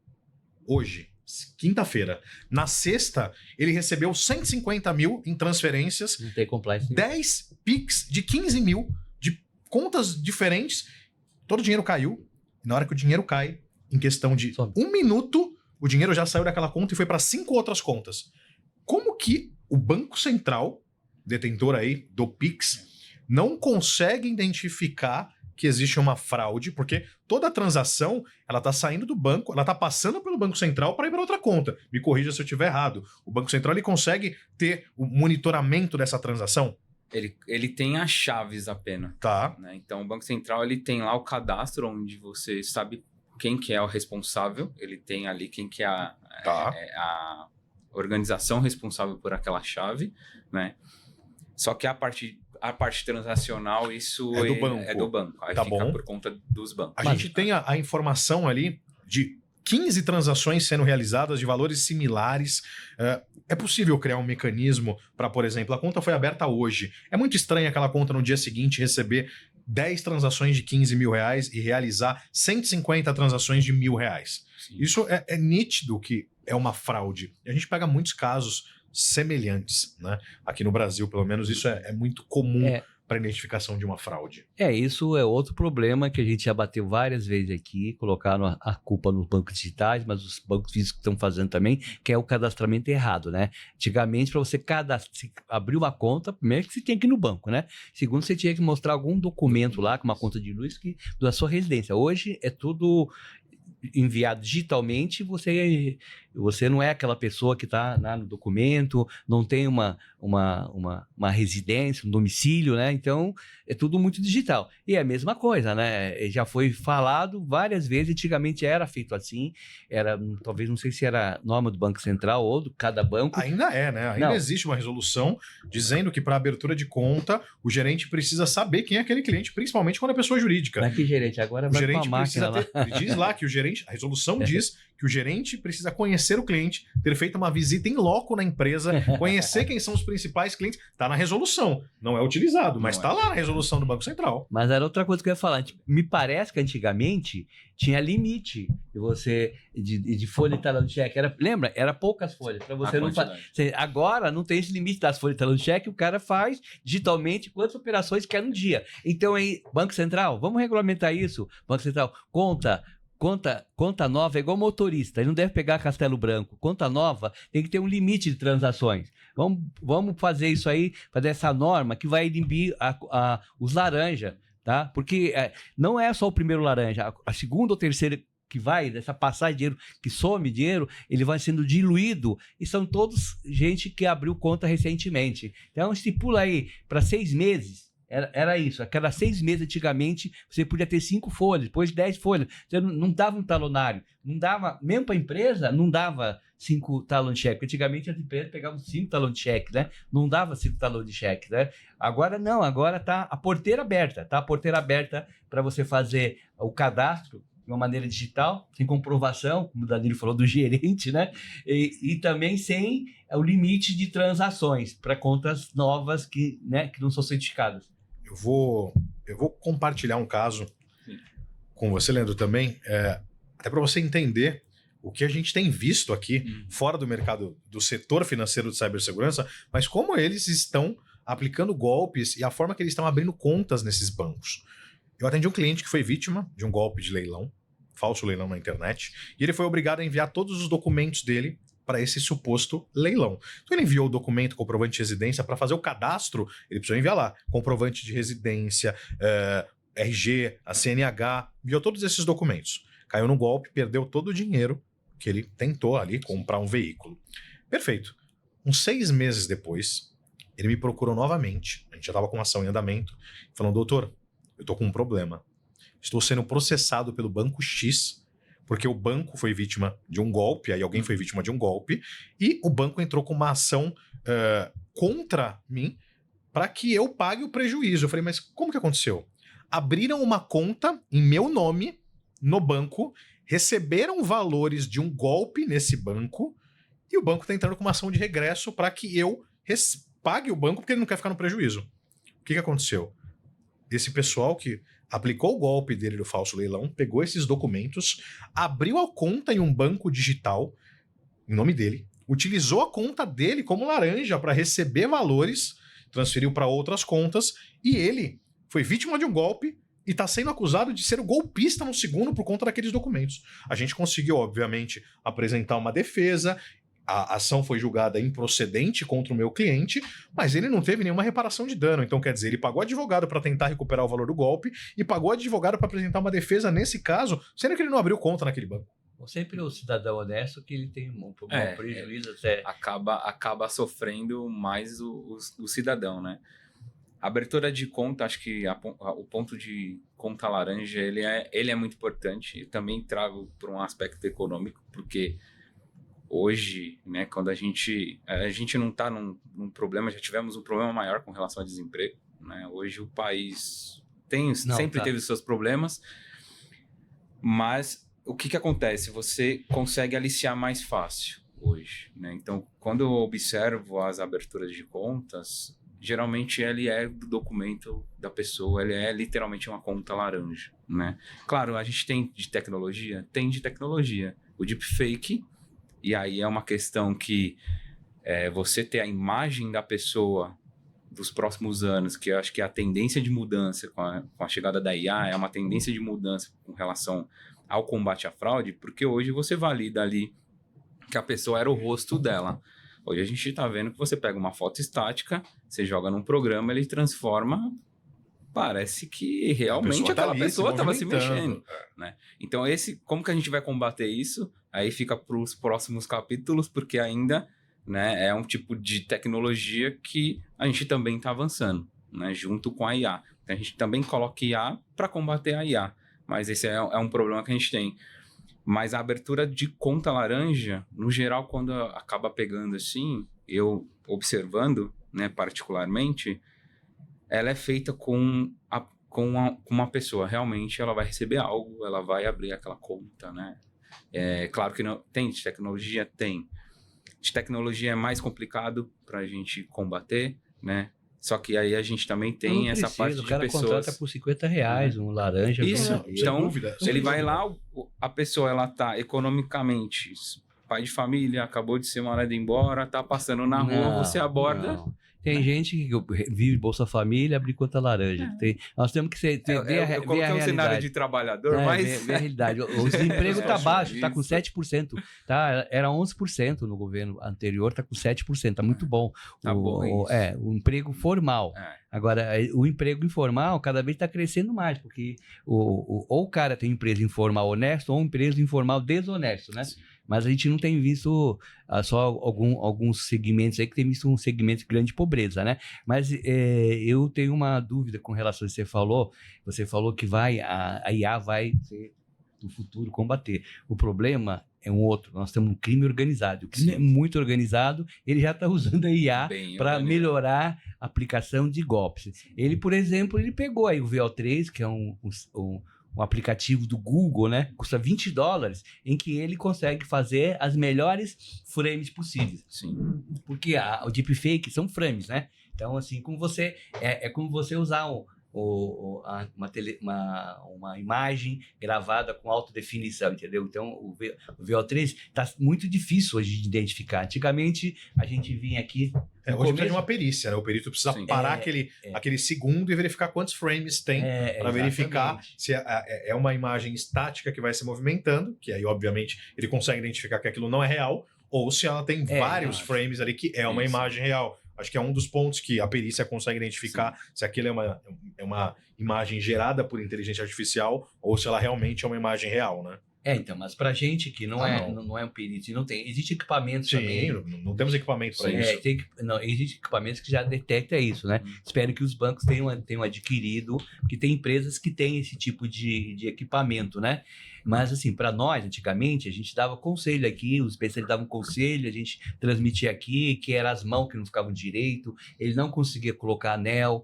quinta-feira. Na sexta, ele recebeu 150 mil em transferências, não tem compliance, 10 PIX de 15 mil, de contas diferentes, todo o dinheiro caiu. Na hora que o dinheiro cai, em questão de um minuto, o dinheiro já saiu daquela conta e foi para 5 outras contas. Como que o Banco Central, detentor aí do Pix, não consegue identificar que existe uma fraude? Porque toda a transação, ela está saindo do banco, ela está passando pelo Banco Central para ir para outra conta. Me corrija se eu estiver errado. O Banco Central ele consegue ter o monitoramento dessa transação? Ele tem as chaves apenas. Tá. Né? Então, o Banco Central ele tem lá o cadastro onde você sabe quem que é o responsável. Ele tem ali quem que é a organização responsável por aquela chave. Né? Só que a parte transacional, isso é do banco. Aí fica por conta dos bancos. A gente tem a informação ali de 15 transações sendo realizadas de valores similares. É possível criar um mecanismo para, por exemplo, a conta foi aberta hoje. É muito estranho aquela conta no dia seguinte receber 10 transações de 15 mil reais e realizar 150 transações de R$1.000. Sim. Isso é nítido que é uma fraude. E a gente pega muitos casos semelhantes, né? Aqui no Brasil, pelo menos, isso é muito comum para identificação de uma fraude. Isso é outro problema que a gente já bateu várias vezes aqui, colocaram a culpa nos bancos digitais, mas os bancos físicos estão fazendo também, que é o cadastramento errado, né? Antigamente, para você abrir uma conta, primeiro que você tinha que ir no banco, né? Segundo, você tinha que mostrar algum documento lá, com uma conta de luz da sua residência. Hoje é tudo enviado digitalmente, Você não é aquela pessoa que está lá no documento, não tem uma residência, um domicílio, né? Então, é tudo muito digital. E é a mesma coisa, né? Já foi falado várias vezes, antigamente era feito assim, talvez, não sei se era norma do Banco Central ou de cada banco. Ainda é, né? Ainda existe uma resolução dizendo que para abertura de conta, o gerente precisa saber quem é aquele cliente, principalmente quando é pessoa jurídica. Mas que gerente? Agora vai com a máquina lá. Diz lá que a resolução diz que o gerente precisa conhecer o cliente, ter feito uma visita em loco na empresa, conhecer quem são os principais clientes. Está na resolução. Não é utilizado, mas está lá na resolução do Banco Central. Mas era outra coisa que eu ia falar. Me parece que antigamente tinha limite de folha de talão de cheque. Lembra? Era poucas folhas. Para você não fazer. Agora não tem esse limite das folhas de talão de cheque. O cara faz digitalmente quantas operações quer no dia. Então, aí, Banco Central, vamos regulamentar isso. Banco Central, conta nova é igual motorista, ele não deve pegar Castelo Branco. Conta nova tem que ter um limite de transações. Vamos fazer isso aí, fazer essa norma que vai inibir os laranja, tá? Porque não é só o primeiro laranja, a segunda ou terceira que vai, dessa passagem de dinheiro, que some dinheiro, ele vai sendo diluído, e são todos gente que abriu conta recentemente. Então, estipula aí para 6 meses. Era isso, a cada 6 meses antigamente você podia ter 5 folhas, depois 10 folhas, você não dava um talonário, não dava, mesmo para a empresa, não dava 5 talões de cheque, antigamente as empresas pegavam 5 talões de cheque, né? Não dava 5 talões de cheque, né? Agora não, agora tá a porteira aberta, para você fazer o cadastro de uma maneira digital, sem comprovação, como o Danilo falou, do gerente, né? E também sem o limite de transações para contas novas que não são certificadas. Eu vou compartilhar um caso com você, Leandro, também, até para você entender o que a gente tem visto aqui fora do mercado, do setor financeiro de cibersegurança, mas como eles estão aplicando golpes e a forma que eles estão abrindo contas nesses bancos. Eu atendi um cliente que foi vítima de um golpe de leilão, falso leilão na internet, e ele foi obrigado a enviar todos os documentos dele para esse suposto leilão. Então ele enviou o documento, comprovante de residência, para fazer o cadastro, ele precisou enviar lá, comprovante de residência, RG, a CNH, enviou todos esses documentos. Caiu no golpe, perdeu todo o dinheiro que ele tentou ali comprar um veículo. Perfeito. Uns 6 meses depois, ele me procurou novamente, a gente já estava com uma ação em andamento, falando, doutor, eu estou com um problema. Estou sendo processado pelo Banco X, porque o banco foi vítima de um golpe, aí alguém foi vítima de um golpe, e o banco entrou com uma ação contra mim para que eu pague o prejuízo. Eu falei, mas como que aconteceu? Abriram uma conta em meu nome no banco, receberam valores de um golpe nesse banco, e o banco está entrando com uma ação de regresso para que eu pague o banco porque ele não quer ficar no prejuízo. O que aconteceu? Esse pessoal que aplicou o golpe dele do falso leilão, pegou esses documentos, abriu a conta em um banco digital, em nome dele, utilizou a conta dele como laranja para receber valores, transferiu para outras contas, e ele foi vítima de um golpe e está sendo acusado de ser o golpista no segundo por conta daqueles documentos. A gente conseguiu, obviamente, apresentar uma defesa, a ação foi julgada improcedente contra o meu cliente, mas ele não teve nenhuma reparação de dano. Então, quer dizer, ele pagou advogado para tentar recuperar o valor do golpe e pagou advogado para apresentar uma defesa nesse caso, sendo que ele não abriu conta naquele banco. Sempre o cidadão honesto que ele tem um prejuízo. Acaba sofrendo mais o cidadão, né? A abertura de conta, acho que o ponto de conta laranja, ele é muito importante. Eu também trago para um aspecto econômico, porque hoje, né, quando a gente não está num problema, já tivemos um problema maior com relação ao desemprego, né? Hoje o país sempre teve os seus problemas, mas o que acontece? Você consegue aliciar mais fácil hoje, né? Então, quando eu observo as aberturas de contas, geralmente ele é do documento da pessoa, ele é literalmente uma conta laranja, né? Claro, a gente tem de tecnologia, o deepfake. E aí é uma questão que você ter a imagem da pessoa dos próximos anos, que eu acho que é a tendência de mudança com a chegada da IA, é uma tendência de mudança com relação ao combate à fraude, porque hoje você valida ali que a pessoa era o rosto dela. Hoje a gente está vendo que você pega uma foto estática, você joga num programa, ele transforma parece que realmente aquela pessoa estava se mexendo. Né? Então, como que a gente vai combater isso? Aí fica para os próximos capítulos, porque ainda, né, é um tipo de tecnologia que a gente também está avançando, né, junto com a IA. Então, a gente também coloca IA para combater a IA, mas esse é um problema que a gente tem. Mas a abertura de conta laranja, no geral, quando acaba pegando assim, eu observando, né, particularmente, ela é feita com uma pessoa. Realmente, ela vai receber algo, ela vai abrir aquela conta, né? Claro que não tem de tecnologia, tem. De tecnologia é mais complicado para a gente combater, né? Só que aí a gente também tem essa parte de pessoas... O cara contrata por R$50 um laranja. Isso, então dúvida. Ele vai lá, a pessoa ela tá economicamente, pai de família, acabou de ser mandado embora, tá passando na rua, você aborda... Não. Tem gente que vive Bolsa Família, abre conta laranja. Nós temos que ver a realidade. Eu coloquei um cenário de trabalhador, mas... Ver a realidade. O desemprego está baixo, está com 7%. Tá? Era 11% no governo anterior, está com 7%. Está muito bom. Tá bom o emprego formal. Agora, o emprego informal cada vez está crescendo mais, porque ou o cara tem empresa informal honesta ou empresa informal desonesto, né? Sim. Mas a gente não tem visto só alguns segmentos aí que tem visto um segmento de grande pobreza, né? Mas eu tenho uma dúvida com relação ao que você falou. Você falou que a IA vai ser, no futuro, combater. O problema é um outro. Nós temos um crime organizado. O crime é muito organizado, ele já está usando a IA para melhorar a aplicação de golpes. Ele, por exemplo, ele pegou aí o VO3, que é um aplicativo do Google, né? Custa $20, em que ele consegue fazer as melhores frames possíveis. Sim. Porque o deepfake são frames, né? Então, assim, como você como você usar uma imagem gravada com alta definição, entendeu? Então, o VO3 está muito difícil hoje de identificar. Antigamente, a gente vinha aqui... Hoje precisa de uma perícia, né? O perito precisa parar aquele segundo e verificar quantos frames tem para verificar se é uma imagem estática que vai se movimentando, que aí, obviamente, ele consegue identificar que aquilo não é real, ou se ela tem vários frames ali que é uma imagem real. Acho que é um dos pontos que a perícia consegue identificar se aquilo é uma imagem gerada por inteligência artificial ou se ela realmente é uma imagem real, né? Então, mas pra gente que não é um perito, não tem, existe equipamentos também. Não temos equipamento para isso. Existe equipamentos que já detectam isso, né? Espero que os bancos tenham adquirido, que tem empresas que têm esse tipo de equipamento, né? Mas, assim, para nós, antigamente, a gente dava conselho aqui, os especialistas davam conselho, a gente transmitia aqui, que eram as mãos que não ficavam direito, ele não conseguia colocar anel,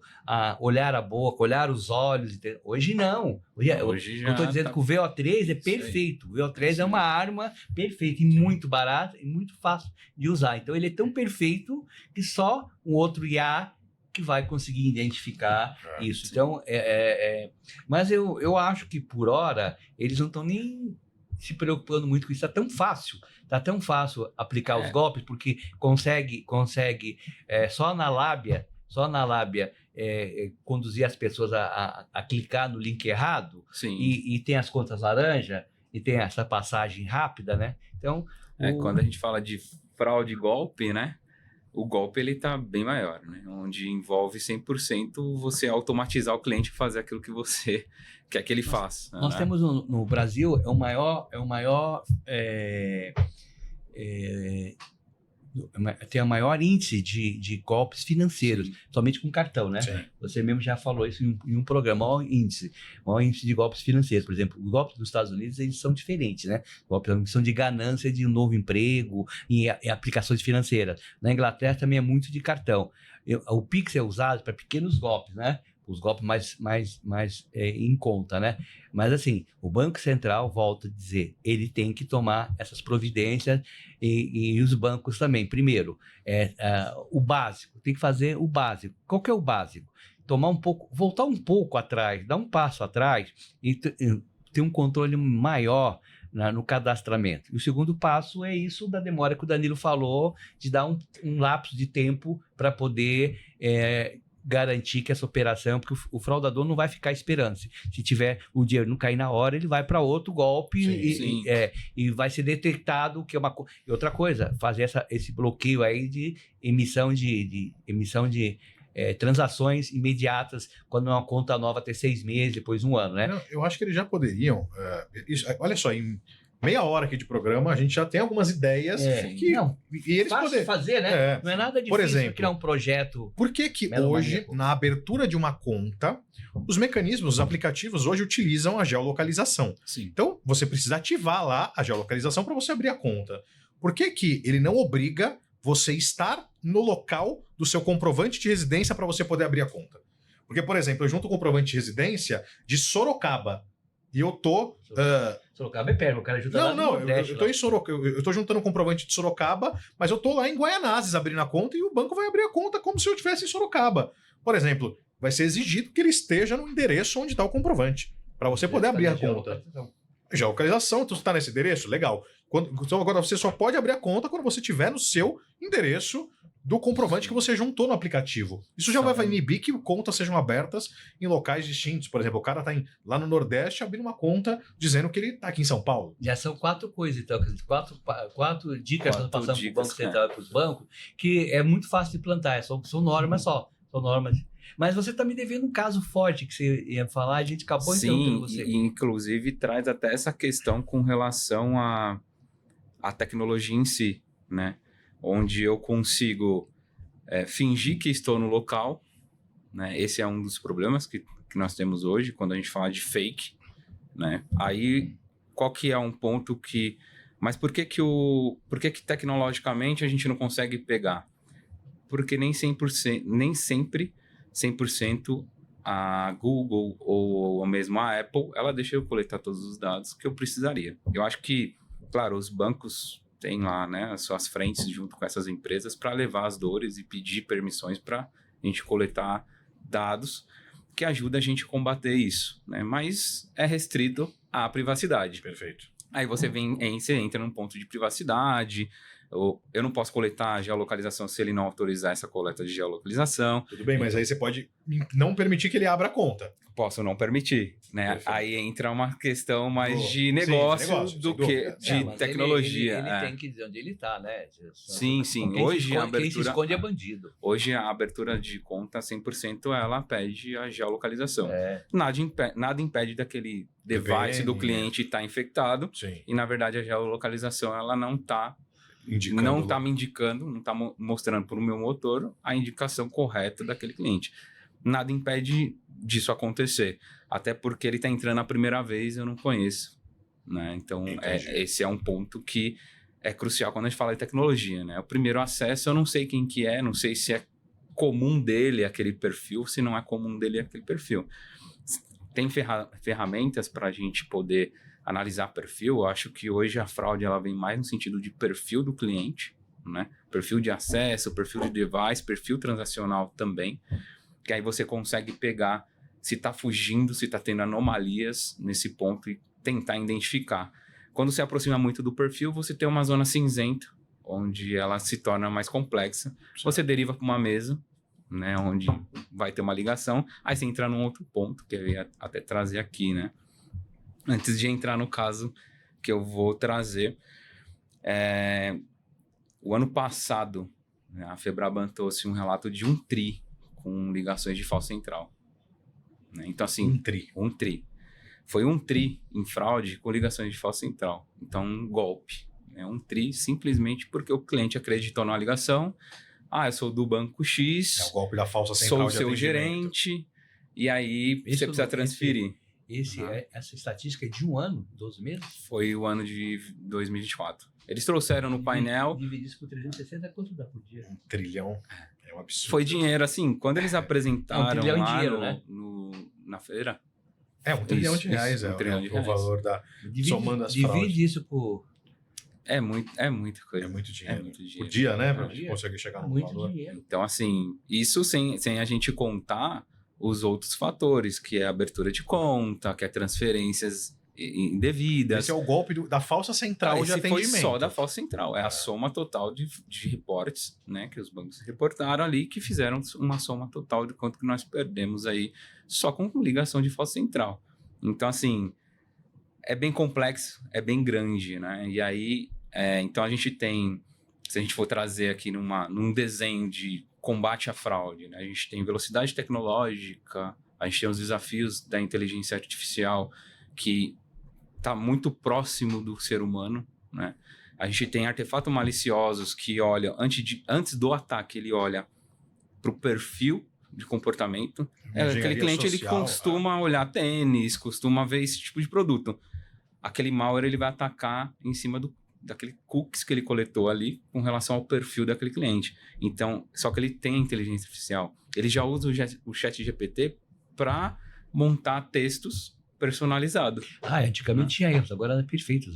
olhar a boca, olhar os olhos. Hoje não. Hoje já eu estou dizendo que o VO3 é perfeito. O VO3 é uma arma perfeita e muito barata e muito fácil de usar. Então, ele é tão perfeito que só um outro IA que vai conseguir identificar isso. Sim. Então, mas eu acho que, por hora, eles não estão nem se preocupando muito com isso. Está tão fácil aplicar os golpes, porque consegue só na lábia, conduzir as pessoas a clicar no link errado. Sim. E tem as contas laranja, e tem essa passagem rápida, né? Então... Quando a gente fala de fraude e golpe, né? O golpe ele tá bem maior, né? Onde envolve 100% você automatizar o cliente e fazer aquilo que você quer que ele faça. Nós temos no Brasil tem a maior índice de golpes financeiros, somente com cartão, né? Sim. Você mesmo já falou isso em um programa, maior índice de golpes financeiros. Por exemplo, os golpes dos Estados Unidos, eles são diferentes, né? Golpes são de ganância de um novo emprego e aplicações financeiras. Na Inglaterra também é muito de cartão. O Pix é usado para pequenos golpes, né? Os golpes mais em conta, né? Mas, assim, o Banco Central, volta a dizer, ele tem que tomar essas providências e os bancos também. Primeiro, o básico, tem que fazer o básico. Qual que é o básico? Voltar um pouco atrás, dar um passo atrás e ter um controle maior no cadastramento. E o segundo passo é isso da demora que o Danilo falou, de dar um lapso de tempo para poder... garantir que essa operação, porque o fraudador não vai ficar esperando. Se tiver o dinheiro não cair na hora, ele vai para outro golpe e vai ser detectado que é uma e outra coisa, fazer esse bloqueio aí de emissão de transações imediatas, quando uma conta nova tem 6 meses, depois 1 ano, né? Não, eu acho que eles já poderiam. Olha só, em meia hora aqui de programa, a gente já tem algumas ideias que. Não, E eles fácil de fazer, né? Não é nada difícil Por exemplo, criar um projeto. Por que hoje, na abertura de uma conta, os mecanismos, os aplicativos hoje utilizam a geolocalização? Sim. Então, você precisa ativar lá a geolocalização para você abrir a conta. Por que ele não obriga você estar no local do seu comprovante de residência para você poder abrir a conta? Porque, por exemplo, eu junto o comprovante de residência de Sorocaba e eu tô... Sorocaba é perto, o cara ajuda lá no Nordeste. Eu tô em Sorocaba, eu tô juntando o comprovante de Sorocaba, mas eu tô lá em Guaianazes abrindo a conta e o banco vai abrir a conta como se eu estivesse em Sorocaba. Por exemplo, vai ser exigido que ele esteja no endereço onde está o comprovante, para você poder abrir a conta. Geolocalização, então você está nesse endereço? Legal. Então agora você só pode abrir a conta quando você estiver no seu endereço do comprovante que você juntou no aplicativo. Isso já vai inibir que contas sejam abertas em locais distintos. Por exemplo, o cara está lá no Nordeste abrindo uma conta dizendo que ele está aqui em São Paulo. Já são 4 coisas, então. 4 dicas que estão passando para o Banco Central e para os bancos, que é muito fácil de plantar. São normas só. São normas. Mas você está me devendo um caso forte que você ia falar, a gente acabou interrompendo você. Sim, inclusive traz até essa questão com relação à tecnologia em si, né? Onde eu consigo fingir que estou no local, né? Esse é um dos problemas que nós temos hoje, quando a gente fala de fake, né? Aí, qual que é um ponto que... Mas por que tecnologicamente a gente não consegue pegar? Porque nem sempre 100% a Google ou mesmo a Apple, ela deixa eu coletar todos os dados que eu precisaria. Eu acho que, claro, os bancos têm lá, né, as suas frentes junto com essas empresas para levar as dores e pedir permissões para a gente coletar dados que ajuda a gente a combater isso, né? Mas é restrito à privacidade. Perfeito. Aí você entra num ponto de privacidade. Eu não posso coletar a geolocalização se ele não autorizar essa coleta de geolocalização. Tudo bem, mas aí você pode não permitir que ele abra a conta. Posso não permitir, né? Perfeito. Aí entra uma questão mais de negócio do que de tecnologia. Ele tem que dizer onde ele está, né? Sim. Quem se esconde é bandido. Hoje a abertura de conta 100% ela pede a geolocalização. Nada impede daquele device do cliente estar infectado. Sim. E na verdade a geolocalização ela não está me indicando, não está mostrando para o meu motor a indicação correta daquele cliente. Nada impede disso acontecer, até porque ele está entrando a primeira vez, eu não conheço, né? Então, esse é um ponto que é crucial quando a gente fala de tecnologia, né? O primeiro acesso, eu não sei quem que é, não sei se é comum dele aquele perfil, se não é comum dele aquele perfil. Tem ferramentas para a gente poder analisar perfil. Eu acho que hoje a fraude ela vem mais no sentido de perfil do cliente, né? Perfil de acesso, perfil de device, perfil transacional também, que aí você consegue pegar se está fugindo, se está tendo anomalias nesse ponto e tentar identificar. Quando se aproxima muito do perfil, você tem uma zona cinzenta, onde ela se torna mais complexa. Sim. Você deriva para uma mesa, né, onde vai ter uma ligação, aí você entra num outro ponto, que eu ia até trazer aqui, né? Antes de entrar no caso que eu vou trazer, o ano passado, né, a Febraban trouxe um relato de um TRI com ligações de falso central. Né? Então, assim... Um TRI. Foi um TRI em fraude com ligações de falso central. Então, um golpe. Né? Um TRI simplesmente porque o cliente acreditou na ligação. Eu sou do banco X. É o golpe da falsa central. Sou o seu gerente. E aí, você precisa transferir. Essa estatística é de 1 ano, 12 meses? Foi o ano de 2024. Eles trouxeram no painel... Dividir isso por 360, quanto dá por dia? 1 trilhão. É um absurdo. Foi dinheiro, assim, quando eles apresentaram 1 trilhão lá em dinheiro, né? na feira... 1 trilhão de reais, $1 trilhão de reais. O valor somando as fraudes. Divide isso por... É muita coisa. É muito dinheiro. Por dia, né? Pra gente conseguir chegar no muito valor. Dinheiro. Então, assim, isso sem a gente contar os outros fatores, que é a abertura de conta, que é transferências indevidas. Esse é o golpe da falsa central de atendimento. Foi só da falsa central. É a soma total de reportes, né, que os bancos reportaram ali, que fizeram uma soma total de quanto que nós perdemos aí só com ligação de falsa central. Então, assim, é bem complexo, é bem grande, né? E aí, então a gente tem, se a gente for trazer aqui num desenho de combate à fraude, né? A gente tem velocidade tecnológica, a gente tem os desafios da inteligência artificial que está muito próximo do ser humano, né? A gente tem artefatos maliciosos que olham, antes do ataque, ele olha para o perfil de comportamento. Aquele cliente social, ele costuma olhar tênis, costuma ver esse tipo de produto. Aquele malware ele vai atacar em cima daquele cookies que ele coletou ali com relação ao perfil daquele cliente. Então, só que ele tem inteligência artificial. Ele já usa o ChatGPT para montar textos personalizados. Antigamente tinha erros, agora é perfeito.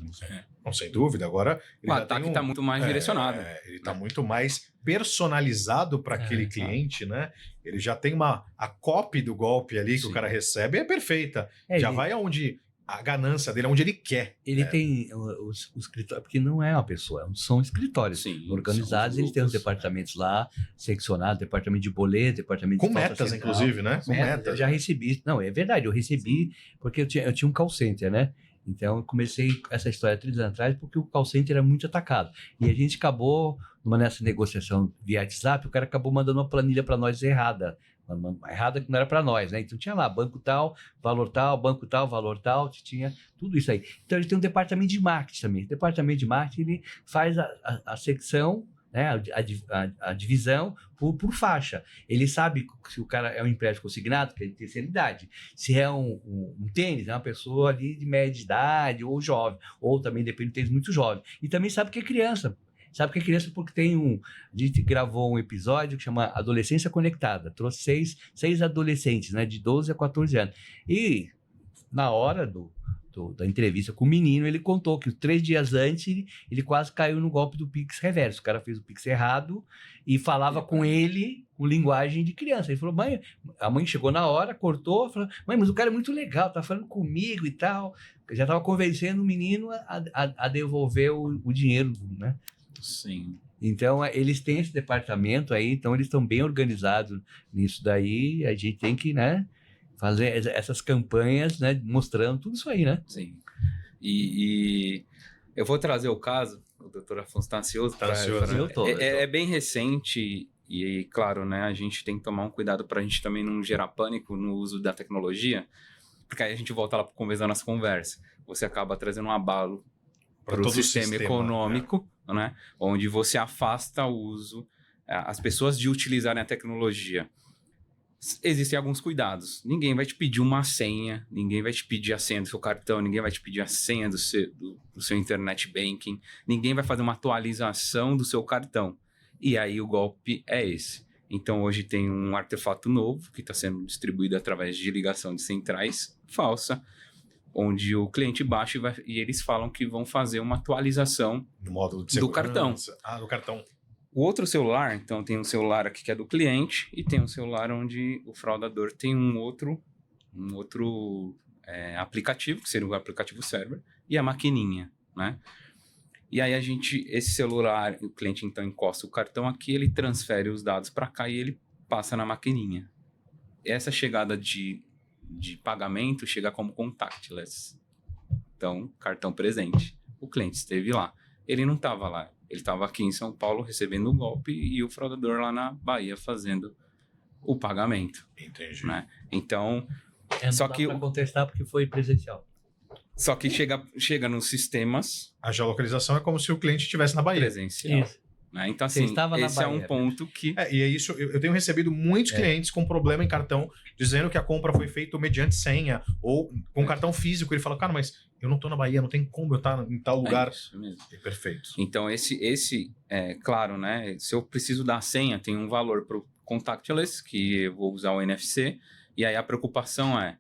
Não, sem dúvida. Agora o ataque está muito mais direcionado. Ele está muito mais personalizado para aquele cliente, né? Ele já tem a copy do golpe ali que o cara recebe, é perfeita. Já vai aonde a ganância dele, aonde ele quer. Ele tem os escritórios, porque não é uma pessoa, são escritórios organizados, eles têm os departamentos lá, seccionados, departamento de boleto, departamento com de metas, central, inclusive, né? Com metas. Eu já recebi, não, é verdade, eu recebi porque eu tinha um call center, né? Então, eu comecei essa história 3 anos atrás porque o call center era muito atacado. E a gente acabou, nessa negociação via WhatsApp, o cara acabou mandando uma planilha para nós errada que não era para nós, né? Então tinha lá banco tal, valor tal, banco tal, valor tal, tinha tudo isso aí. Então ele tem um departamento de marketing também. O departamento de marketing ele faz a secção, né? a divisão por faixa. Ele sabe se o cara é um empréstimo consignado, que é de terceira idade, se é um tênis, é uma pessoa ali de média idade ou jovem, ou também depende de tênis muito jovem. E também sabe que é criança. Sabe que é criança porque a gente gravou um episódio que chama Adolescência Conectada. Trouxe 6 adolescentes, né, de 12 a 14 anos. E na hora da entrevista com o menino, ele contou que 3 dias antes ele quase caiu no golpe do Pix reverso. O cara fez o Pix errado e falava com ele com linguagem de criança. Ele falou, mãe, a mãe chegou na hora, cortou, falou, mãe, mas o cara é muito legal, tá falando comigo e tal. Eu já estava convencendo o menino a devolver o dinheiro, né? Sim. Então, eles têm esse departamento aí, então eles estão bem organizados nisso daí. A gente tem que, né, fazer essas campanhas, né, mostrando tudo isso aí, né? Sim. E eu vou trazer o caso, o doutor Afonso está ansioso. É bem recente e, claro, né, a gente tem que tomar um cuidado para a gente também não gerar pânico no uso da tecnologia, porque aí a gente volta lá para o começo da nossa conversa. Você acaba trazendo um abalo para o sistema econômico, né? Onde você afasta o uso, as pessoas de utilizarem a tecnologia. Existem alguns cuidados. Ninguém vai te pedir uma senha, ninguém vai te pedir a senha do seu cartão, ninguém vai te pedir a senha do seu internet banking, ninguém vai fazer uma atualização do seu cartão. E aí o golpe é esse. Então hoje tem um artefato novo que está sendo distribuído através de ligação de centrais falsa, onde o cliente baixa e eles falam que vão fazer uma atualização do módulo de do cartão. Do cartão. O outro celular, então tem um celular aqui que é do cliente e tem um celular onde o fraudador tem um outro aplicativo, que seria o aplicativo server, e a maquininha, né? E aí esse celular, o cliente então encosta o cartão aqui, ele transfere os dados para cá e ele passa na maquininha. Essa chegada de pagamento chega como contactless. Então, cartão presente. O cliente esteve lá. Ele não estava lá. Ele estava aqui em São Paulo recebendo o golpe e o fraudador lá na Bahia fazendo o pagamento. Entendi. Né? Então, só que para contestar porque foi presencial. Só que chega nos sistemas. A geolocalização é como se o cliente estivesse na Bahia. Presencial. Isso. Né? Então, assim, esse é um ponto que... E é isso, eu tenho recebido muitos clientes com problema em cartão, dizendo que a compra foi feita mediante senha, ou com cartão físico. Ele fala, cara, mas eu não tô na Bahia, não tem como eu estar em tal lugar. Isso mesmo. Perfeito. Então, claro, né? Se eu preciso da senha, tem um valor para o contactless, que eu vou usar o NFC, e aí a preocupação é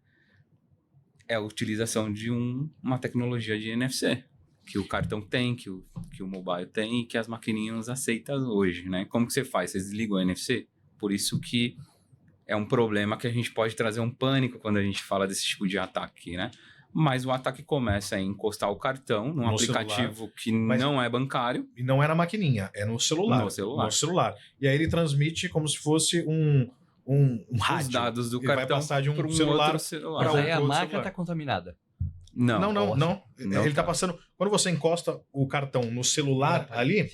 a utilização de uma tecnologia de NFC, que o cartão tem, que o mobile tem e que as maquininhas aceitam hoje, né? Como que você faz? Você desliga o NFC? Por isso que é um problema que a gente pode trazer um pânico quando a gente fala desse tipo de ataque, né? Mas o ataque começa a encostar o cartão num aplicativo celular, que não é bancário. E não é na maquininha, é no celular. No celular. E aí ele transmite como se fosse um rádio. Os dados do ele cartão vai passar de um celular outro celular. Mas aí a máquina está contaminada. Não. Ele tá passando... Quando você encosta o cartão no celular ali,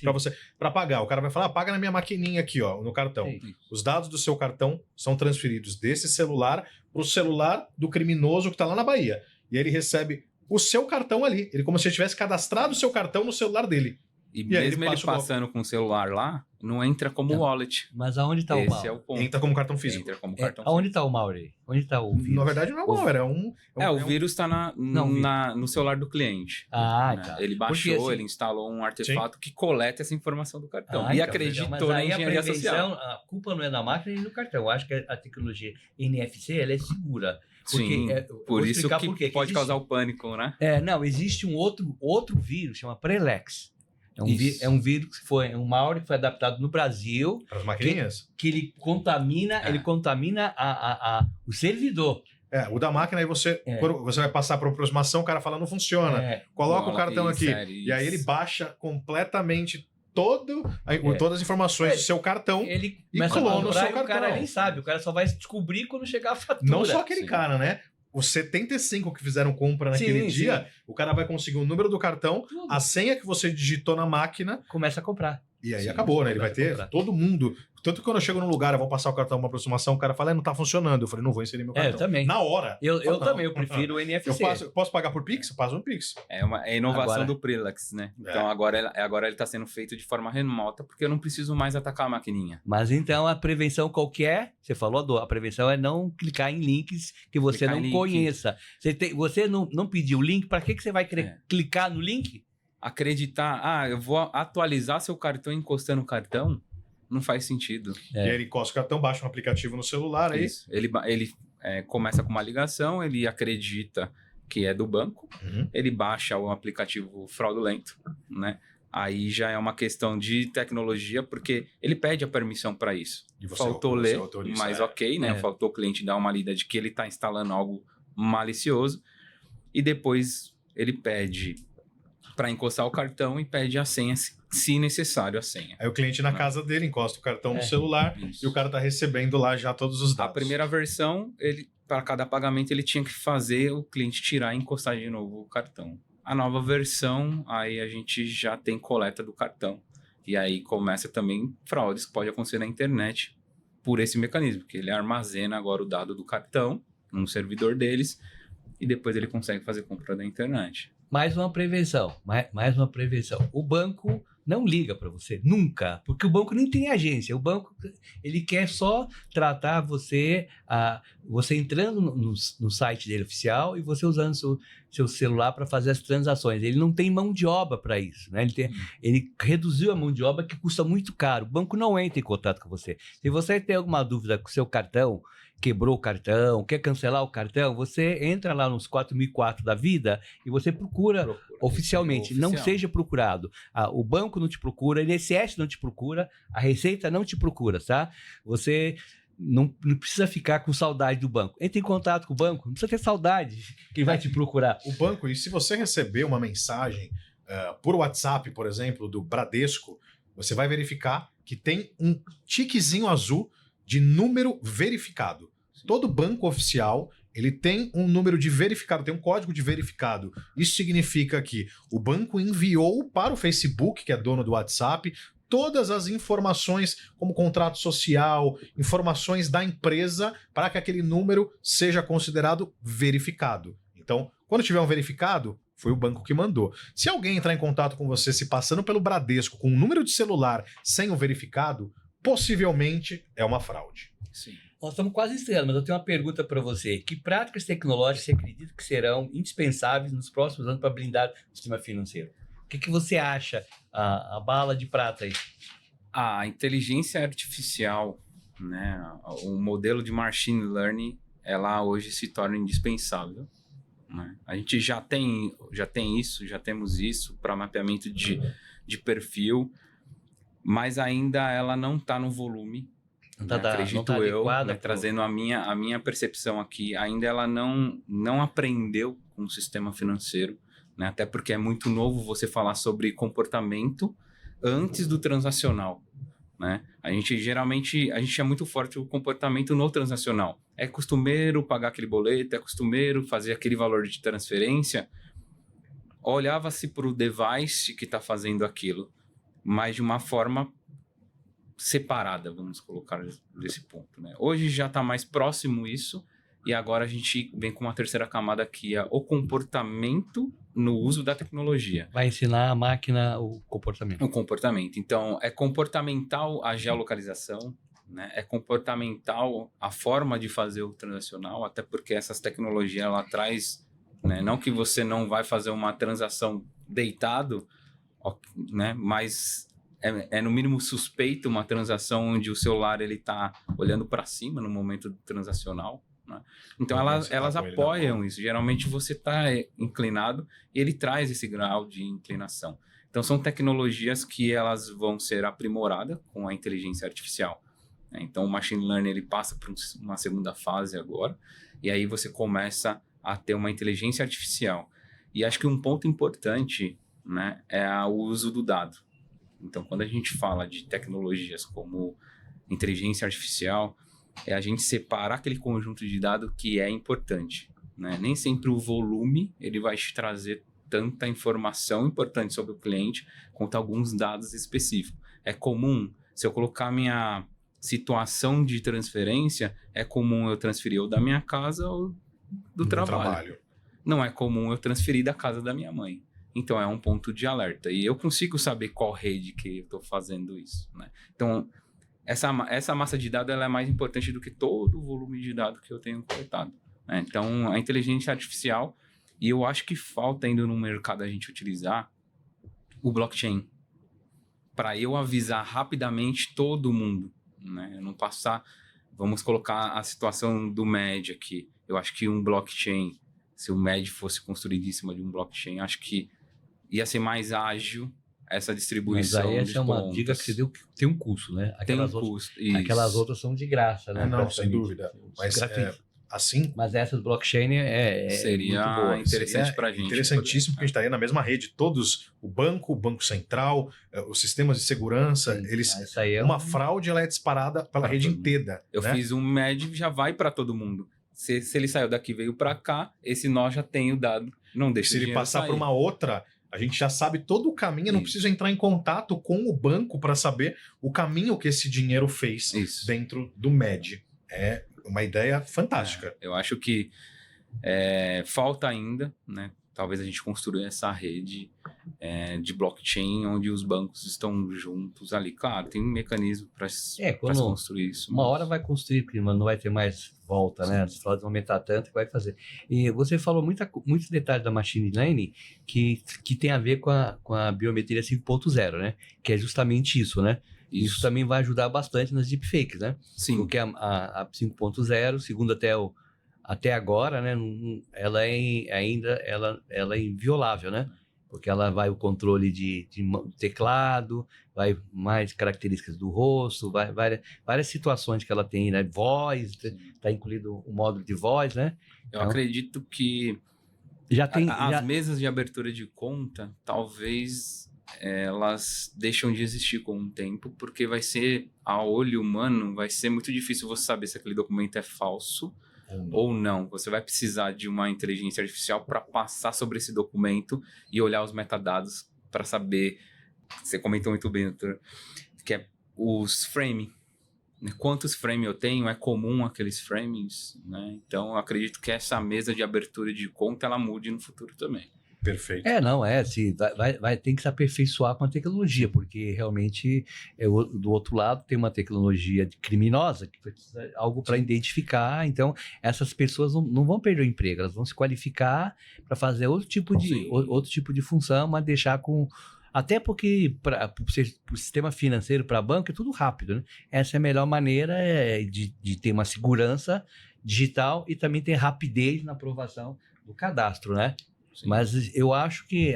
para pagar, o cara vai falar, paga na minha maquininha aqui, ó, no cartão. Sim. Os dados do seu cartão são transferidos desse celular para o celular do criminoso que tá lá na Bahia. E aí ele recebe o seu cartão ali. Ele como se ele tivesse cadastrado o seu cartão no celular dele. E mesmo ele passando com o celular lá, não entra como wallet. Mas aonde está o malware? É o ponto. Entra como cartão físico. Entra como cartão aonde está o malware? Onde está o vírus? Na verdade não é o malware, o vírus está no celular do cliente. Tá. Ele baixou, assim, ele instalou um artefato que coleta essa informação do cartão. E acreditou na engenharia social. A culpa não é da máquina nem do cartão. Eu acho que a tecnologia NFC ela é segura. Porque, sim, por isso que pode causar o pânico, né? Existe um outro vírus, chama Prelex. É um vírus que foi um malware que foi adaptado no Brasil. Para as maquininhas? Que ele contamina o servidor. O da máquina, aí quando você vai passar para aproximação, o cara fala, não funciona. Coloca o cartão aqui. E aí ele baixa completamente todas as informações do seu cartão e clona o seu cartão. O cara nem sabe, o cara só vai descobrir quando chegar a fatura. Não só aquele cara, né? Os 75 que fizeram compra naquele dia, o cara vai conseguir o número do cartão, a senha que você digitou na máquina. Começa a comprar. E aí acabou, né? Ele vai ter todo mundo. Tanto que quando eu chego num lugar, eu vou passar o cartão uma aproximação, o cara fala, não tá funcionando. Eu falei, não vou inserir meu cartão. Eu também. Na hora. Eu também, eu prefiro o NFC. Eu posso pagar por Pix? Eu passo no Pix. É a inovação do Prelex, né? Então agora ele tá sendo feito de forma remota, porque eu não preciso mais atacar a maquininha. Mas então a prevenção qualquer, você falou, a prevenção é não clicar em links que você não conheça. Você não pediu o link, para que você vai querer clicar no link? Acreditar, eu vou atualizar seu cartão encostando o cartão, não faz sentido. E aí ele encosta o cartão, baixa um aplicativo no celular, aí... Isso. Ele começa com uma ligação, ele acredita que é do banco, ele baixa o aplicativo fraudulento, né? Aí já é uma questão de tecnologia, porque ele pede a permissão para isso. Faltou ler, mas ok, né? Faltou o cliente dar uma lida de que ele está instalando algo malicioso, e depois ele pede para encostar o cartão e pede a senha, se necessário, a senha. Aí o cliente na casa dele encosta o cartão no celular e o cara tá recebendo lá já todos os dados. A primeira versão, para cada pagamento, ele tinha que fazer o cliente tirar e encostar de novo o cartão. A nova versão, aí a gente já tem coleta do cartão. E aí começa também fraudes que pode acontecer na internet por esse mecanismo, porque ele armazena agora o dado do cartão num servidor deles e depois ele consegue fazer compra da internet. Mais uma prevenção. O banco não liga para você, nunca, porque o banco nem tem agência. O banco ele quer só tratar você entrando no site dele oficial e você usando seu celular para fazer as transações. Ele não tem mão de obra para isso, né? Ele reduziu a mão de obra que custa muito caro. O banco não entra em contato com você. Se você tem alguma dúvida com o seu cartão, quebrou o cartão, quer cancelar o cartão, você entra lá nos 4004 da vida e você procura oficialmente. Não seja procurado. O banco não te procura, o INSS não te procura, a Receita não te procura, tá? Você não precisa ficar com saudade do banco. Entre em contato com o banco, não precisa ter saudade que vai te procurar. O banco, e se você receber uma mensagem por WhatsApp, por exemplo, do Bradesco, você vai verificar que tem um tiquezinho azul de número verificado. Todo banco oficial, ele tem um número de verificado, tem um código de verificado. Isso significa que o banco enviou para o Facebook, que é dono do WhatsApp, todas as informações como contrato social, informações da empresa, para que aquele número seja considerado verificado. Então, quando tiver um verificado, foi o banco que mandou. Se alguém entrar em contato com você se passando pelo Bradesco com um número de celular sem o verificado, possivelmente é uma fraude. Sim. Nós estamos quase encerrando, mas eu tenho uma pergunta para você. Que práticas tecnológicas você acredita que serão indispensáveis nos próximos anos para blindar o sistema financeiro? O que você acha, a bala de prata aí? A inteligência artificial, né, o modelo de machine learning, ela hoje se torna indispensável. Né? A gente já temos isso para mapeamento de perfil, mas ainda ela não está no volume. Acredito eu, trazendo a minha percepção aqui, ainda ela não aprendeu com o sistema financeiro, né? Até porque é muito novo você falar sobre comportamento antes do transacional. né? A gente é muito forte o comportamento no transacional. É costumeiro pagar aquele boleto, é costumeiro fazer aquele valor de transferência. Olhava-se para o device que está fazendo aquilo, mas de uma forma separada, vamos colocar desse ponto, né? Hoje já está mais próximo isso, e agora a gente vem com uma terceira camada que é o comportamento no uso da tecnologia. Vai ensinar a máquina o comportamento. O comportamento. Então, é comportamental a geolocalização, né? É comportamental a forma de fazer o transacional, até porque essas tecnologias ela traz, né? Não que você não vai fazer uma transação deitado, né? Mas é no mínimo suspeito uma transação onde o celular ele está olhando para cima no momento transacional, né? Então elas apoiam isso. Geralmente você está inclinado e ele traz esse grau de inclinação. Então são tecnologias que elas vão ser aprimoradas com a inteligência artificial, né? Então o machine learning ele passa por uma segunda fase agora, e aí você começa a ter uma inteligência artificial. E acho que um ponto importante, né, é o uso do dado. Então quando a gente fala de tecnologias como inteligência artificial, é a gente separar aquele conjunto de dados que é importante, né? Nem sempre o volume ele vai te trazer tanta informação importante sobre o cliente quanto alguns dados específicos. É comum, se eu colocar minha situação de transferência, é comum eu transferir ou da minha casa ou do trabalho. Não é comum eu transferir da casa da minha mãe. Então é um ponto de alerta. E eu consigo saber qual rede que eu estou fazendo isso, né? Então essa massa de dados ela é mais importante do que todo o volume de dados que eu tenho coletado, né? Então, a inteligência artificial, e eu acho que falta ainda no mercado a gente utilizar o blockchain para eu avisar rapidamente todo mundo, né? Eu não passar, vamos colocar a situação do MED aqui. Eu acho que um blockchain, se o MED fosse construído em cima de um blockchain, acho que ia ser mais ágil essa distribuição. Mas aí essa é uma dica que você deu que tem um custo, né? Aquelas outras são de graça, né? Não, sem dúvida. Mas assim... Mas essas blockchain seria muito boa. Interessante para a gente. Interessantíssimo, porque a gente estaria na mesma rede. Todos, o Banco Central, os sistemas de segurança, uma fraude ela é disparada pela rede inteira. Eu fiz um MED, já vai para todo mundo. Se ele saiu daqui e veio para cá, esse nó já tem o dado. Não deixa se ele passar para uma outra... A gente já sabe todo o caminho, eu não preciso entrar em contato com o banco para saber o caminho que esse dinheiro fez dentro do MED. É uma ideia fantástica. Eu acho que falta ainda, né? Talvez a gente construa essa rede de blockchain onde os bancos estão juntos ali. Claro, tem um mecanismo para se construir isso. Uma hora vai construir, porque não vai ter mais volta, né? As fraudes vão aumentar tanto que vai fazer. E você falou muitos detalhes da machine learning que tem a ver com a biometria 5.0, né? Que é justamente isso, né? Isso também vai ajudar bastante nas deepfakes, né? Sim. Porque a 5.0, segundo até agora, né, ela é inviolável, né? Porque ela vai o controle de teclado, vai mais características do rosto, várias situações que ela tem, né? Voz, está incluído o módulo de voz, né? Eu acredito que as mesas de abertura de conta, talvez elas deixam de existir com o tempo, porque vai ser, a olho humano, vai ser muito difícil você saber se aquele documento é falso ou não. Você vai precisar de uma inteligência artificial para passar sobre esse documento e olhar os metadados para saber. Você comentou muito bem, doutor, que é os frames. Quantos frames eu tenho? É comum aqueles frames, né? Então, eu acredito que essa mesa de abertura de conta ela mude no futuro também. Perfeito. Vai ter que se aperfeiçoar com a tecnologia, porque realmente do outro lado tem uma tecnologia criminosa, que precisa de algo para identificar. Então, essas pessoas não vão perder o emprego, elas vão se qualificar para fazer outro tipo de função, mas deixar com... Até porque para o sistema financeiro, para banco, é tudo rápido, né? Essa é a melhor maneira de ter uma segurança digital e também ter rapidez na aprovação do cadastro, né? Sim. Mas eu acho que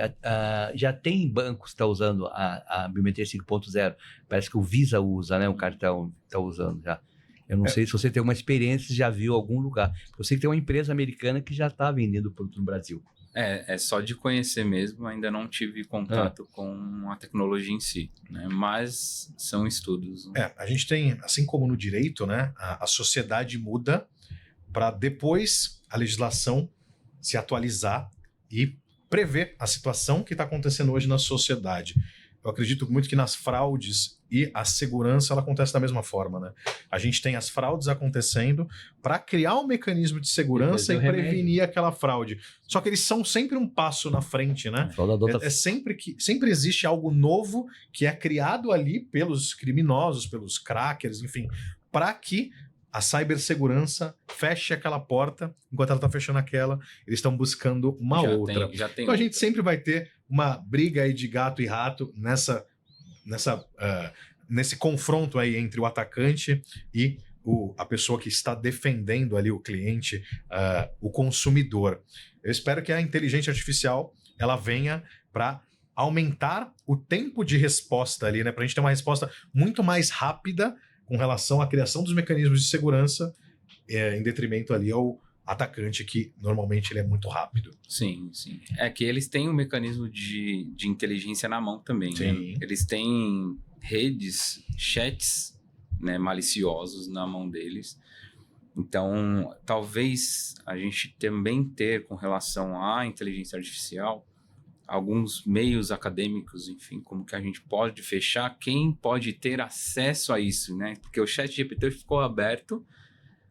já tem bancos que estão usando a biometria 5.0. Parece que o Visa usa, né? O cartão está usando já. Eu não sei se você tem uma experiência, já viu em algum lugar. Eu sei que tem uma empresa americana que já está vendendo produto no Brasil. É só de conhecer mesmo, ainda não tive contato com a tecnologia em si, né? Mas são estudos. Né? A gente tem, assim como no direito, né, a sociedade muda para depois a legislação se atualizar e prever a situação que está acontecendo hoje na sociedade. Eu acredito muito que nas fraudes e a segurança ela acontece da mesma forma, né? A gente tem as fraudes acontecendo para criar um mecanismo de segurança e prevenir aquela fraude. Só que eles são sempre um passo na frente, né? Sempre existe algo novo que é criado ali pelos criminosos, pelos crackers, enfim, para que a cibersegurança feche aquela porta, enquanto ela está fechando aquela, eles estão buscando uma outra. Então a gente sempre vai ter uma briga aí de gato e rato nesse confronto aí entre o atacante e a pessoa que está defendendo ali o cliente, o consumidor. Eu espero que a inteligência artificial ela venha para aumentar o tempo de resposta ali, né? Para a gente ter uma resposta muito mais rápida com relação à criação dos mecanismos de segurança, em detrimento ali ao atacante, que normalmente ele é muito rápido. Sim. É que eles têm um mecanismo de inteligência na mão também, né? Eles têm redes, chats, né, maliciosos na mão deles. Então, talvez a gente também ter, com relação à inteligência artificial, alguns meios acadêmicos, enfim, como que a gente pode fechar, quem pode ter acesso a isso, né? Porque o ChatGPT ficou aberto,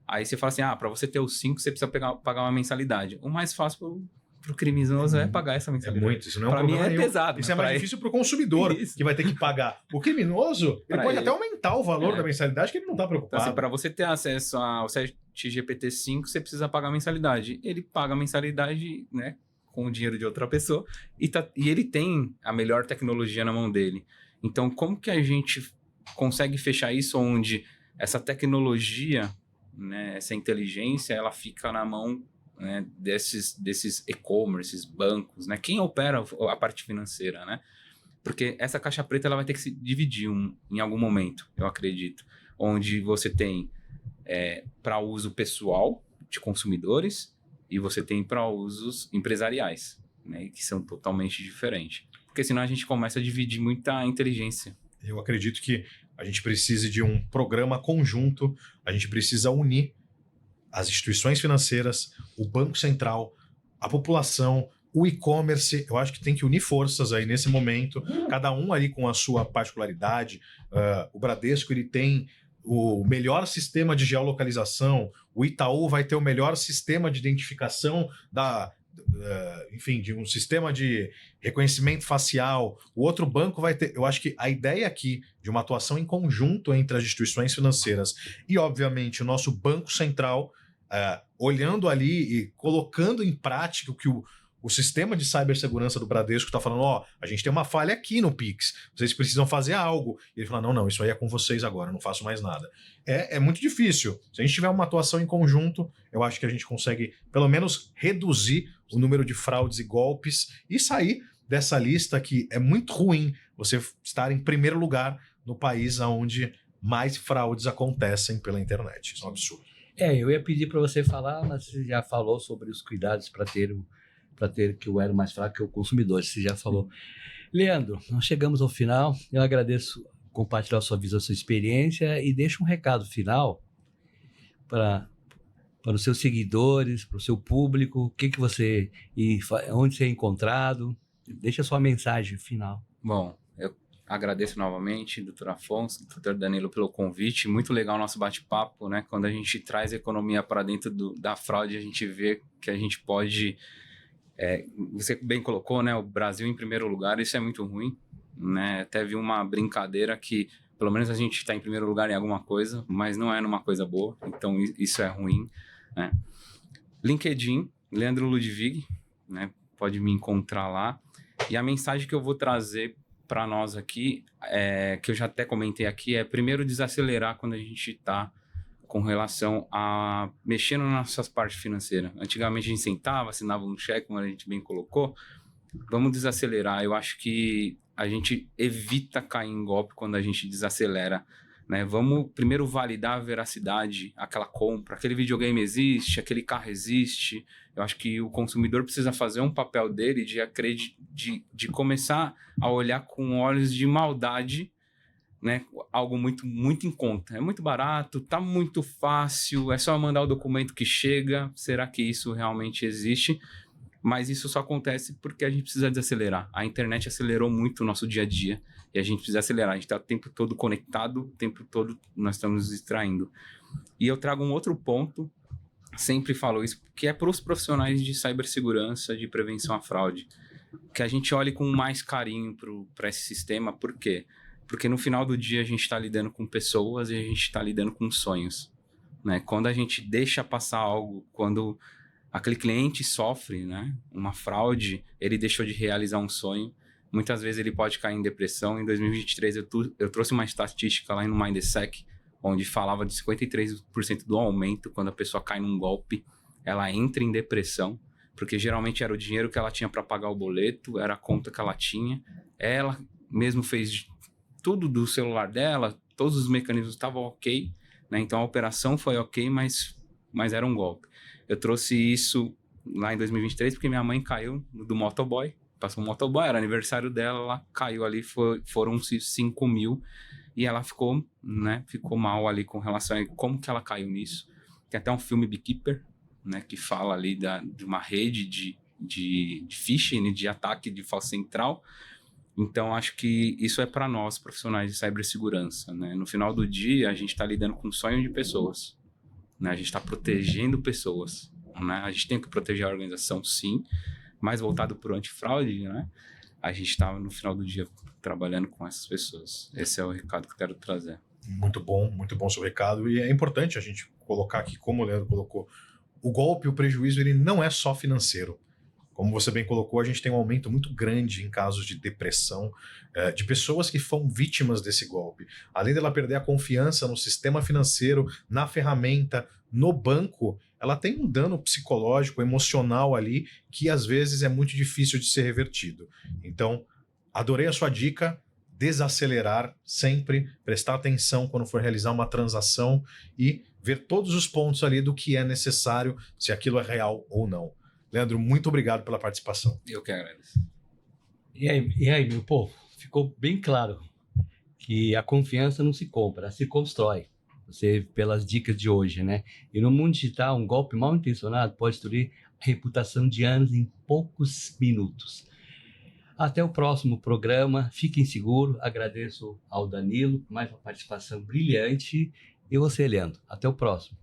aí você fala assim, para você ter os 5, você precisa pagar uma mensalidade. O mais fácil pro criminoso é pagar essa mensalidade. É muito, isso não é um problema nenhum. Pesado. Isso é mais difícil pro consumidor, que vai ter que pagar. O criminoso, ele pode até aumentar o valor da mensalidade, que ele não tá preocupado. Então, assim, para você ter acesso ao ChatGPT 5, você precisa pagar a mensalidade. Ele paga a mensalidade, né, com o dinheiro de outra pessoa, e ele tem a melhor tecnologia na mão dele. Então, como que a gente consegue fechar isso onde essa tecnologia, né, essa inteligência, ela fica na mão, né, desses e-commerces, bancos, né? Quem opera a parte financeira, né? Porque essa caixa preta ela vai ter que se dividir em algum momento, eu acredito, onde você tem para uso pessoal de consumidores, e você tem para usos empresariais, né, que são totalmente diferentes. Porque senão a gente começa a dividir muita inteligência. Eu acredito que a gente precise de um programa conjunto, a gente precisa unir as instituições financeiras, o Banco Central, a população, o e-commerce. Eu acho que tem que unir forças aí nesse momento, cada um ali com a sua particularidade. O Bradesco ele tem o melhor sistema de geolocalização, o Itaú vai ter o melhor sistema de identificação de um sistema de reconhecimento facial, o outro banco vai ter... Eu acho que a ideia aqui de uma atuação em conjunto entre as instituições financeiras e, obviamente, o nosso Banco Central, olhando ali e colocando em prática o que o sistema de cibersegurança do Bradesco está falando, a gente tem uma falha aqui no Pix, vocês precisam fazer algo. E ele fala, não, isso aí é com vocês agora, eu não faço mais nada. É muito difícil. Se a gente tiver uma atuação em conjunto, eu acho que a gente consegue, pelo menos, reduzir o número de fraudes e golpes e sair dessa lista que é muito ruim você estar em primeiro lugar no país onde mais fraudes acontecem pela internet. Isso é um absurdo. Eu ia pedir para você falar, mas você já falou sobre os cuidados para ter que o elo mais fraco que o consumidor, você já falou. Leandro, nós chegamos ao final, eu agradeço compartilhar a sua visão, a sua experiência e deixo um recado final para os seus seguidores, para o seu público, o que você, onde você é encontrado, deixa a sua mensagem final. Bom, eu agradeço novamente, doutor Afonso, doutor Danilo, pelo convite, muito legal o nosso bate-papo, né? Quando a gente traz a economia para dentro da fraude, a gente vê que a gente pode... você bem colocou, né? O Brasil em primeiro lugar, isso é muito ruim, né? Teve uma brincadeira que, pelo menos a gente está em primeiro lugar em alguma coisa, mas não é numa coisa boa, então isso é ruim, né? LinkedIn, Leandro Ludwig, né? Pode me encontrar lá. E a mensagem que eu vou trazer para nós aqui, que eu já até comentei aqui, é primeiro desacelerar quando a gente está com relação a mexendo nas nossas partes financeiras. Antigamente a gente sentava, assinava um cheque, como a gente bem colocou. Vamos desacelerar. Eu acho que a gente evita cair em golpe quando a gente desacelera né? Vamos primeiro validar a veracidade, aquela compra, aquele videogame existe, aquele carro existe. Eu acho que o consumidor precisa fazer um papel dele de começar a olhar com olhos de maldade, né? Algo muito em conta. É muito barato, tá muito fácil, é só mandar o documento que chega. Será que isso realmente existe? Mas isso só acontece porque a gente precisa desacelerar. A internet acelerou muito o nosso dia a dia e a gente precisa acelerar. A gente está o tempo todo conectado, o tempo todo nós estamos nos distraindo. E eu trago um outro ponto, sempre falo isso, que é para os profissionais de cibersegurança, de prevenção à fraude, que a gente olhe com mais carinho para esse sistema. Por quê? Porque no final do dia a gente está lidando com pessoas e a gente está lidando com sonhos, né? Quando a gente deixa passar algo, quando aquele cliente sofre, né, uma fraude, ele deixou de realizar um sonho, muitas vezes ele pode cair em depressão. Em 2023 eu trouxe uma estatística lá no Mindsec, onde falava de 53% do aumento quando a pessoa cai num golpe, ela entra em depressão, porque geralmente era o dinheiro que ela tinha para pagar o boleto, era a conta que ela tinha, ela mesmo fez tudo do celular dela, todos os mecanismos estavam ok, né? Então a operação foi ok, mas era um golpe. Eu trouxe isso lá em 2023 porque minha mãe caiu do motoboy, passou um motoboy, era aniversário dela, ela caiu ali, foram 5 mil e ela ficou mal ali com relação a como que ela caiu nisso. Tem até um filme Beekeeper, né, que fala ali de uma rede de phishing, de ataque de falsa central. Então, acho que isso é para nós, profissionais de cibersegurança, né? No final do dia, a gente está lidando com o sonho de pessoas, né? A gente está protegendo pessoas, né? A gente tem que proteger a organização, sim, mas voltado para o antifraude, né? A gente está, no final do dia, trabalhando com essas pessoas. Esse é o recado que eu quero trazer. Muito bom o seu recado. E é importante a gente colocar aqui, como o Leandro colocou, o golpe, o prejuízo, ele não é só financeiro. Como você bem colocou, a gente tem um aumento muito grande em casos de depressão, de pessoas que foram vítimas desse golpe. Além dela perder a confiança no sistema financeiro, na ferramenta, no banco, ela tem um dano psicológico, emocional ali, que às vezes é muito difícil de ser revertido. Então, adorei a sua dica, desacelerar sempre, prestar atenção quando for realizar uma transação e ver todos os pontos ali do que é necessário, se aquilo é real ou não. Leandro, muito obrigado pela participação. Eu que agradeço. E aí, meu povo, ficou bem claro que a confiança não se compra, ela se constrói. Você, pelas dicas de hoje, né? E no mundo digital, um golpe mal intencionado pode destruir a reputação de anos em poucos minutos. Até o próximo programa. Fiquem seguros. Agradeço ao Danilo por mais uma participação brilhante. E você, Leandro. Até o próximo.